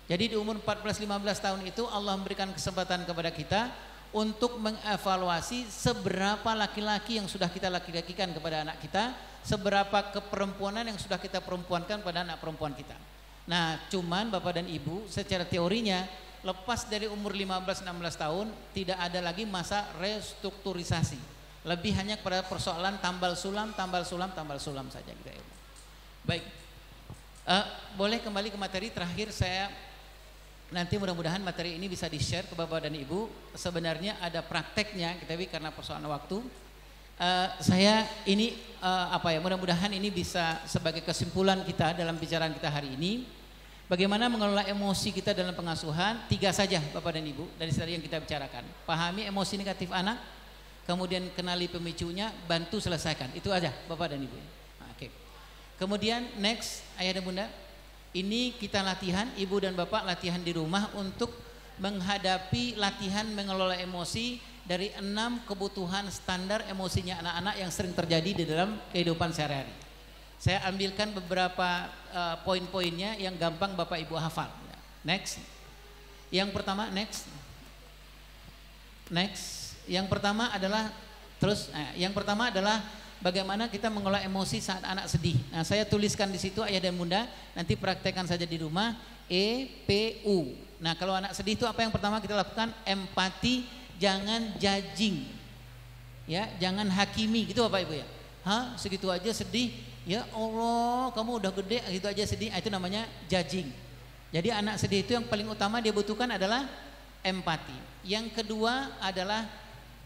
Jadi di umur 14-15 tahun itu Allah memberikan kesempatan kepada kita untuk mengevaluasi seberapa laki-laki yang sudah kita laki-lakikan kepada anak kita, seberapa keperempuanan yang sudah kita perempuankan pada anak perempuan kita. Nah, cuman Bapak dan Ibu, secara teorinya lepas dari umur 15-16 tahun tidak ada lagi masa restrukturisasi. Lebih hanya pada persoalan tambal sulam saja gitu ya. Baik, boleh kembali ke materi terakhir. Saya nanti mudah-mudahan materi ini bisa di-share ke Bapak dan Ibu. Sebenarnya ada prakteknya, tapi karena persoalan waktu Saya ini mudah-mudahan ini bisa sebagai kesimpulan kita dalam bicaraan kita hari ini. Bagaimana mengelola emosi kita dalam pengasuhan? 3 saja Bapak dan Ibu dari tadi yang kita bicarakan. Pahami emosi negatif anak, kemudian kenali pemicunya, bantu selesaikan. Itu aja Bapak dan Ibu. Oke. Kemudian next Ayah dan Bunda, ini kita latihan, Ibu dan Bapak latihan di rumah untuk menghadapi latihan mengelola emosi dari 6 kebutuhan standar emosinya anak-anak yang sering terjadi di dalam kehidupan sehari-hari. Saya ambilkan beberapa poin-poinnya yang gampang Bapak Ibu hafal. Next. Yang pertama, next. Yang pertama adalah bagaimana kita mengelola emosi saat anak sedih. Nah, saya tuliskan di situ Ayah dan Bunda, nanti praktekkan saja di rumah. EPU. Nah, kalau anak sedih itu apa yang pertama kita lakukan? Empati, jangan judging. Ya, jangan hakimi gitu Bapak Ibu ya. Segitu aja sedih. Ya Allah, kamu udah gede gitu aja sedih. Itu namanya judging. Jadi anak sedih itu yang paling utama dia butuhkan adalah empati. Yang kedua adalah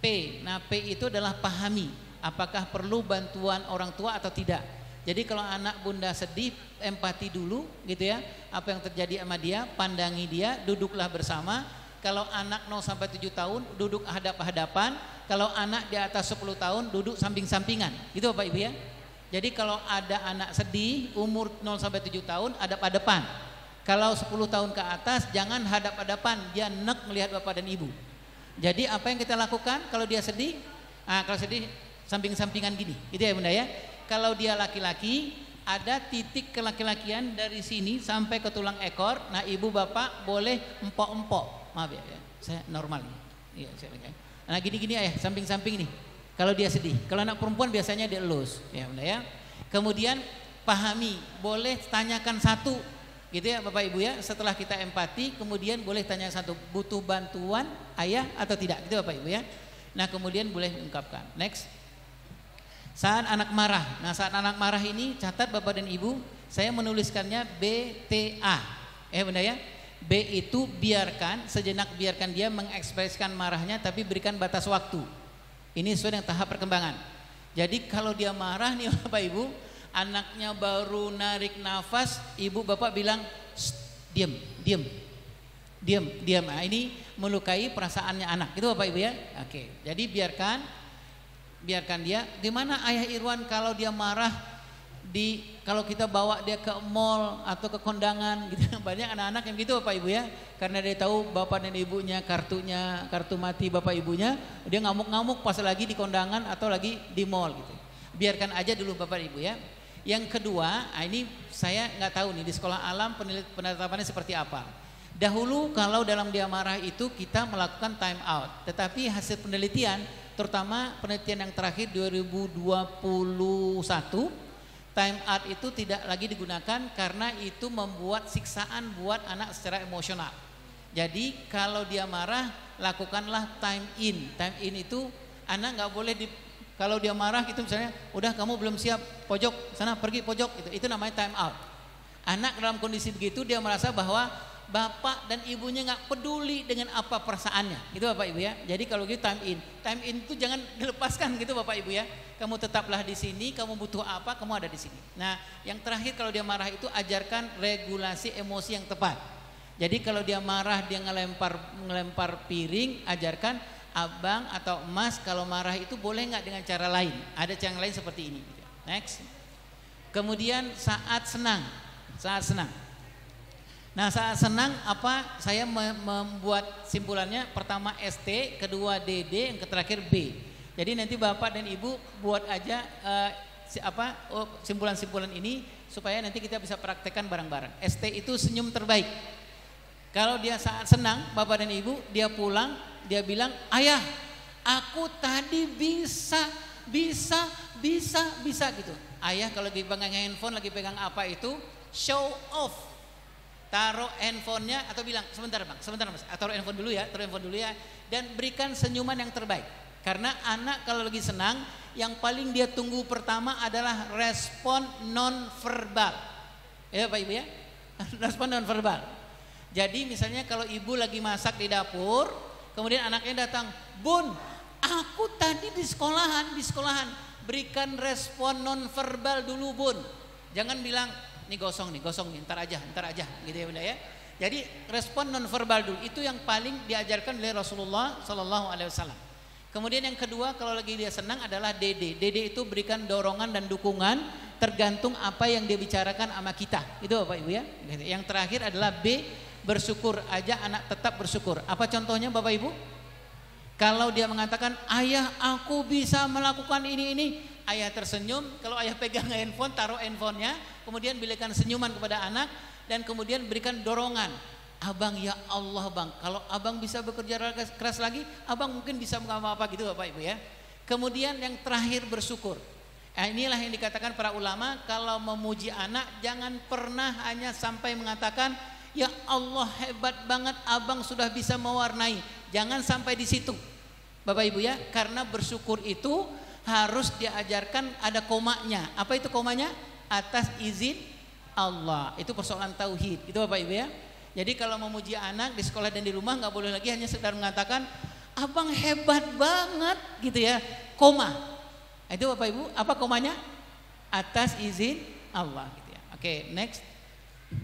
P. Nah, P itu adalah pahami. Apakah perlu bantuan orang tua atau tidak. Jadi kalau anak Bunda sedih, empati dulu gitu ya. Apa yang terjadi sama dia, pandangi dia, duduklah bersama. Kalau anak 0 sampai 7 tahun duduk hadap-hadapan. Kalau anak di atas 10 tahun duduk samping-sampingan. Gitu Bapak Ibu ya. Jadi kalau ada anak sedih umur 0 sampai 7 tahun hadap-hadapan. Kalau 10 tahun ke atas jangan hadap-hadapan, dia nek melihat Bapak dan Ibu. Jadi apa yang kita lakukan kalau dia sedih? Kalau sedih samping-sampingan gini. Gitu ya Bunda ya. Kalau dia laki-laki ada titik kelaki-lakian dari sini sampai ke tulang ekor. Nah, Ibu Bapak boleh empok-empok. Maaf ya, saya normal nih. Iya, saya lagi. Nah, gini-gini Ayah, samping-samping nih. Kalau dia sedih, kalau anak perempuan biasanya dia elus, ya Bunda ya. Kemudian pahami, boleh tanyakan satu, gitu ya Bapak Ibu ya. Setelah kita empati, kemudian boleh tanya satu, butuh bantuan Ayah atau tidak, gitu Bapak Ibu ya. Nah kemudian boleh diungkapkan. Next. Saat anak marah, nah saat anak marah ini catat Bapak dan Ibu, saya menuliskannya BTA, Bunda ya. B itu biarkan, sejenak biarkan dia mengekspresikan marahnya, tapi berikan batas waktu. Ini sesuai dengan tahap perkembangan. Jadi kalau dia marah nih Bapak Ibu, anaknya baru narik nafas, Ibu Bapak bilang diam. Nah, ini melukai perasaannya anak. Itu Bapak Ibu ya. Oke. Jadi biarkan dia. Gimana Ayah Irwan kalau dia marah kalau kita bawa dia ke mall atau ke kondangan gitu. Banyak anak-anak yang gitu Bapak Ibu ya. Karena dia tahu bapak dan ibunya kartu mati bapak ibunya, dia ngamuk-ngamuk pas lagi di kondangan atau lagi di mall gitu. Biarkan aja dulu Bapak Ibu ya. Yang kedua, ini saya nggak tahu nih di sekolah alam penetapannya seperti apa. Dahulu kalau dalam dia marah itu kita melakukan time out. Tetapi hasil penelitian, terutama penelitian yang terakhir 2021, time out itu tidak lagi digunakan karena itu membuat siksaan buat anak secara emosional. Jadi kalau dia marah lakukanlah time in. Time in itu anak nggak boleh kalau dia marah gitu misalnya, udah kamu belum siap, pojok sana pergi pojok, itu namanya time out. Anak dalam kondisi begitu dia merasa bahwa bapak dan ibunya nggak peduli dengan apa perasaannya, gitu Bapak Ibu ya. Jadi kalau gitu time in itu jangan dilepaskan gitu Bapak Ibu ya. Kamu tetaplah di sini, kamu butuh apa, kamu ada di sini. Nah, yang terakhir kalau dia marah itu ajarkan regulasi emosi yang tepat. Jadi kalau dia marah dia ngelempar piring, ajarkan abang atau emas kalau marah itu boleh nggak dengan cara lain. Ada cara lain seperti ini. Next. Kemudian saat senang. Nah saat senang apa? Saya membuat simpulannya pertama ST, kedua DD, yang terakhir B. Jadi nanti Bapak dan Ibu buat aja simpulan-simpulan ini supaya nanti kita bisa praktekkan bareng-bareng. ST itu senyum terbaik. Kalau dia saat senang, Bapak dan Ibu, dia pulang, dia bilang, ayah, aku tadi bisa gitu. Ayah kalau lagi pegang handphone, lagi pegang apa itu, show off. Taruh handphonenya atau bilang, sebentar mas, taruh handphone dulu ya, dan berikan senyuman yang terbaik. Karena anak kalau lagi senang, yang paling dia tunggu pertama adalah respon non verbal. Ya Pak Ibu ya, respon non verbal. Jadi misalnya kalau ibu lagi masak di dapur, kemudian anaknya datang, Bun, aku tadi di sekolahan, berikan respon nonverbal dulu Bun. Jangan bilang, nih gosong nih, ntar aja, gitu ya Bunda ya. Jadi respon nonverbal dulu, itu yang paling diajarkan oleh Rasulullah Sallallahu Alaihi Wasallam. Kemudian yang kedua, kalau lagi dia senang adalah DD. DD itu berikan dorongan dan dukungan tergantung apa yang dia bicarakan sama kita. Itu Bapak Ibu ya. Yang terakhir adalah B, bersyukur. Ajak anak tetap bersyukur. Apa contohnya Bapak Ibu? Kalau dia mengatakan, ayah aku bisa melakukan ini, ayah tersenyum. Kalau ayah pegang handphone, taruh handphonenya, kemudian berikan senyuman kepada anak, dan kemudian berikan dorongan. Abang, ya Allah bang, kalau abang bisa bekerja keras lagi, abang mungkin bisa apa gitu Bapak Ibu ya. Kemudian yang terakhir bersyukur. Inilah yang dikatakan para ulama, kalau memuji anak jangan pernah hanya sampai mengatakan, ya Allah hebat banget abang sudah bisa mewarnai. Jangan sampai di situ Bapak Ibu ya, karena bersyukur itu harus diajarkan ada komanya. Apa itu komanya? Atas izin Allah. Itu persoalan tauhid. Itu Bapak Ibu ya. Jadi kalau memuji anak di sekolah dan di rumah nggak boleh lagi hanya sekedar mengatakan abang hebat banget gitu ya. Koma. Itu Bapak Ibu, apa komanya? Atas izin Allah gitu ya. Oke, next.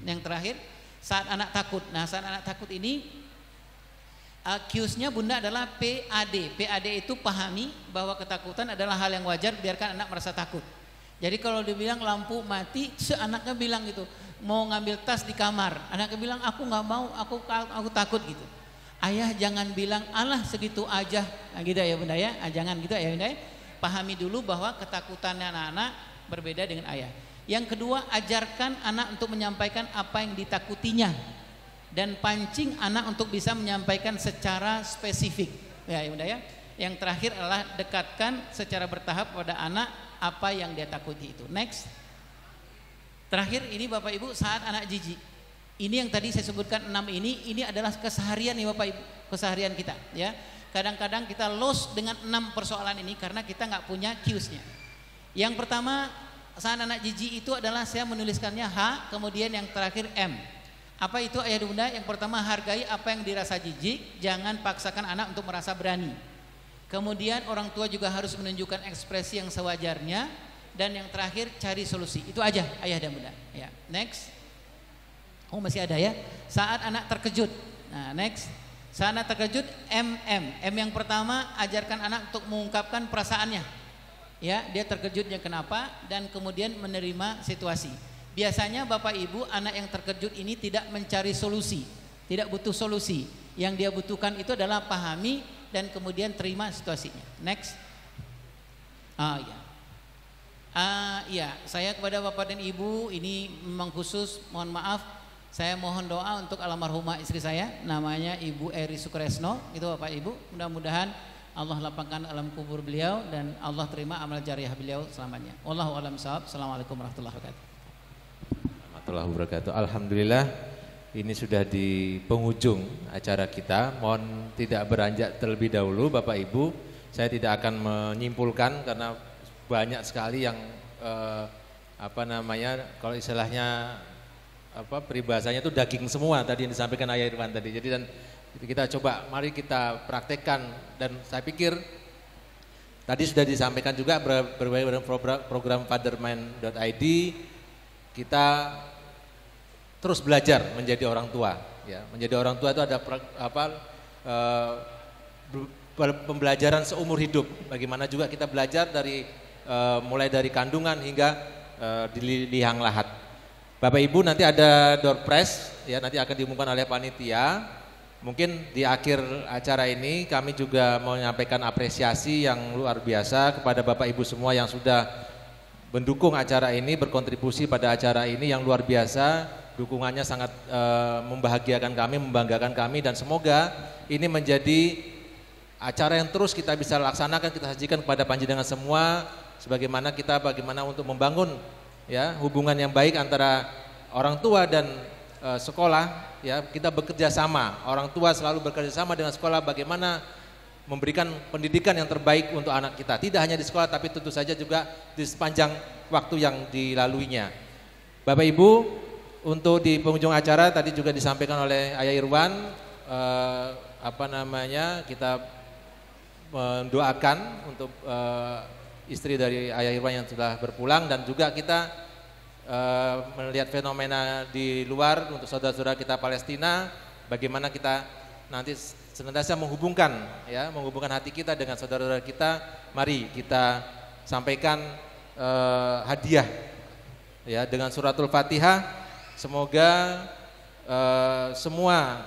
Yang terakhir, saat anak takut. Nah, saat anak takut ini cues-nya Bunda adalah PAD. PAD itu pahami bahwa ketakutan adalah hal yang wajar, biarkan anak merasa takut. Jadi kalau dibilang lampu mati, anaknya bilang gitu, mau ngambil tas di kamar, anaknya bilang aku nggak mau, aku takut gitu. Ayah jangan bilang alah segitu aja, nah, gitu ya Bunda ya, jangan gitu ya Bunda ya. Pahami dulu bahwa ketakutannya anak-anak berbeda dengan ayah. Yang kedua, ajarkan anak untuk menyampaikan apa yang ditakutinya dan pancing anak untuk bisa menyampaikan secara spesifik. Ya Bunda ya. Yang terakhir adalah dekatkan secara bertahap pada anak apa yang dia takuti itu. Next. Terakhir ini Bapak Ibu, saat anak jijik. Ini yang tadi saya sebutkan 6 ini adalah keseharian nih Bapak Ibu, keseharian kita ya. Kadang-kadang kita lost dengan 6 persoalan ini karena kita nggak punya cues-nya. Yang pertama, saat anak jijik itu adalah saya menuliskannya H, kemudian yang terakhir M. Apa itu ayah bunda? Yang pertama, hargai apa yang dirasa jijik, jangan paksakan anak untuk merasa berani. Kemudian orang tua juga harus menunjukkan ekspresi yang sewajarnya, dan yang terakhir cari solusi. Itu aja ayah dan bunda. Ya, next. Oh masih ada ya. Saat anak terkejut. Nah, next. Saat anak terkejut, M yang pertama, ajarkan anak untuk mengungkapkan perasaannya. Ya, dia terkejutnya kenapa, dan kemudian menerima situasi. Biasanya Bapak Ibu, anak yang terkejut ini tidak mencari solusi, tidak butuh solusi. Yang dia butuhkan itu adalah pahami dan kemudian terima situasinya. Next. Ya, saya kepada Bapak dan Ibu ini memang khusus, mohon maaf, saya mohon doa untuk almarhumah istri saya, namanya Ibu Eri Sukresno, itu Bapak Ibu. Mudah-mudahan Allah lapangkan alam kubur beliau dan Allah terima amal jariah beliau selamanya. Wallahu a'lam bishawab. Assalamualaikum warahmatullahi wabarakatuh. Warahmatullahi wabarakatuh. Alhamdulillah, ini sudah di penghujung acara kita. Mohon tidak beranjak terlebih dahulu Bapak Ibu. Saya tidak akan menyimpulkan karena banyak sekali yang kalau istilahnya peribahasanya itu daging semua tadi yang disampaikan Ayah Irwan tadi. Jadi dan kita coba, mari kita praktekkan, dan saya pikir tadi sudah disampaikan juga berbagai program fathermind.id, kita terus belajar menjadi orang tua. Ya, menjadi orang tua itu ada pembelajaran seumur hidup. Bagaimana juga kita belajar dari mulai dari kandungan hingga di liang lahat. Bapak Ibu, nanti ada door prize ya, nanti akan diumumkan oleh panitia. Mungkin di akhir acara ini kami juga mau menyampaikan apresiasi yang luar biasa kepada Bapak Ibu semua yang sudah mendukung acara ini, berkontribusi pada acara ini yang luar biasa. Dukungannya sangat membahagiakan kami, membanggakan kami, dan semoga ini menjadi acara yang terus kita bisa laksanakan, kita sajikan kepada panjenengan semua, sebagaimana kita bagaimana untuk membangun ya hubungan yang baik antara orang tua dan sekolah. Ya, kita bekerja sama, orang tua selalu bekerja sama dengan sekolah bagaimana memberikan pendidikan yang terbaik untuk anak kita. Tidak hanya di sekolah, tapi tentu saja juga di sepanjang waktu yang dilaluinya. Bapak Ibu, untuk di penghujung acara tadi juga disampaikan oleh Ayah Irwan, kita mendoakan untuk istri dari Ayah Irwan yang sudah berpulang, dan juga kita melihat fenomena di luar untuk saudara-saudara kita Palestina, bagaimana kita nanti senantiasa menghubungkan hati kita dengan saudara-saudara kita. Mari kita sampaikan hadiah ya dengan suratul Fatihah. Semoga semua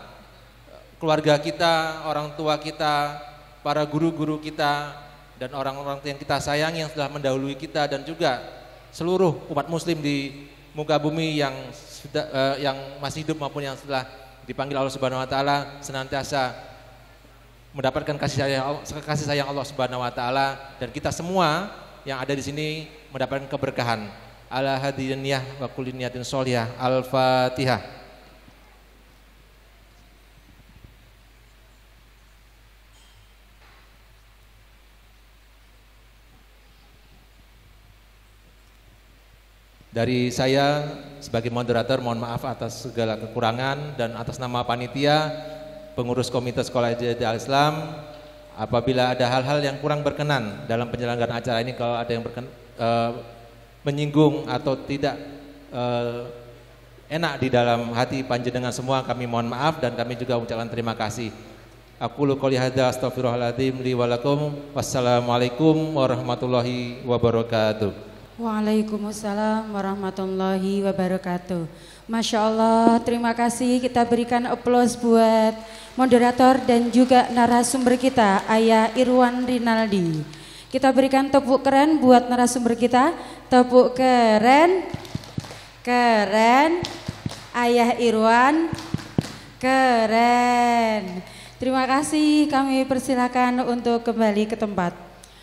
keluarga kita, orang tua kita, para guru-guru kita, dan orang-orang yang kita sayangi yang sudah mendahului kita, dan juga seluruh umat muslim di muka bumi yang sudah yang masih hidup maupun yang sudah dipanggil Allah Subhanahu wa taala, senantiasa mendapatkan kasih sayang Allah Subhanahu wa taala, dan kita semua yang ada di sini mendapatkan keberkahan. Ala hadiniyah wa kulli niyatin sholihah. Al-Fatihah. Dari saya sebagai moderator mohon maaf atas segala kekurangan, dan atas nama panitia pengurus komite sekolah Al-Islam, apabila ada hal-hal yang kurang berkenan dalam penyelenggaraan acara ini, kalau ada yang menyinggung atau tidak enak di dalam hati panjenengan semua, kami mohon maaf dan kami juga ucapkan terima kasih. Aqulu qouli hadza astaghfirullahaladzim li wa lakum. Wassalamualaikum warahmatullahi wabarakatuh. Waalaikumsalam warahmatullahi wabarakatuh. Masya Allah, terima kasih. Kita berikan aplaus buat moderator dan juga narasumber kita, Ayah Irwan Rinaldi. Kita berikan tepuk keren buat narasumber kita. Tepuk keren. Keren. Ayah Irwan. Keren. Terima kasih, kami persilakan untuk kembali ke tempat.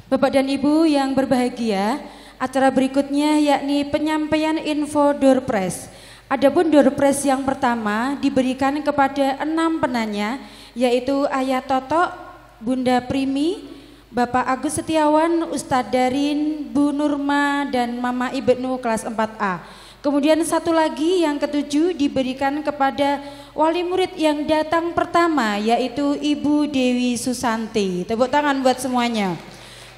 Bapak dan Ibu yang berbahagia, acara berikutnya yakni penyampaian info door prize. Adapun door prize yang pertama diberikan kepada 6 penanya, yaitu Ayah Toto, Bunda Primi, Bapak Agus Setiawan, Ustadz Darin, Bu Nurma, dan Mama Ibnu kelas 4A. Kemudian satu lagi yang ketujuh diberikan kepada wali murid yang datang pertama, yaitu Ibu Dewi Susanti. Tepuk tangan buat semuanya.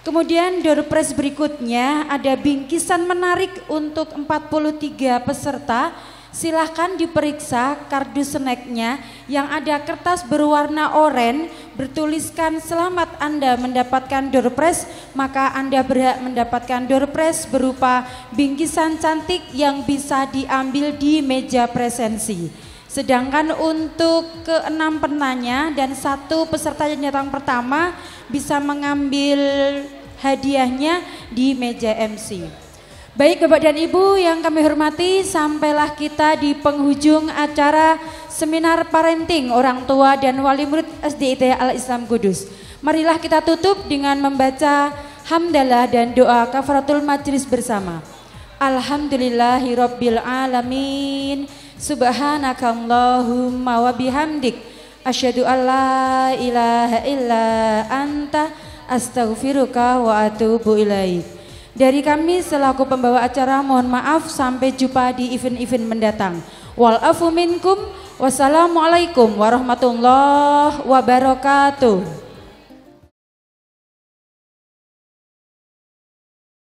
Kemudian door prize berikutnya ada bingkisan menarik untuk 43 peserta. Silahkan diperiksa kardus snacknya yang ada kertas berwarna oranye bertuliskan selamat Anda mendapatkan door prize, maka Anda berhak mendapatkan door prize berupa bingkisan cantik yang bisa diambil di meja presensi. Sedangkan untuk ke-6 penanya dan 1 peserta yang datang pertama bisa mengambil hadiahnya di meja MC. Baik Bapak dan Ibu yang kami hormati, sampailah kita di penghujung acara seminar parenting orang tua dan wali murid SDIT Al-Islam Kudus. Marilah kita tutup dengan membaca hamdalah dan doa kafaratul majlis bersama. Alhamdulillahirabbil alamin. Subhanakallahumma wa bihamdik asyhadu an la ilaha illa anta astaghfiruka wa atubu ilaik. Dari kami selaku pembawa acara mohon maaf, sampai jumpa di event-event mendatang. Wal afu minkum. Wassalamualaikum warahmatullahi wabarakatuh.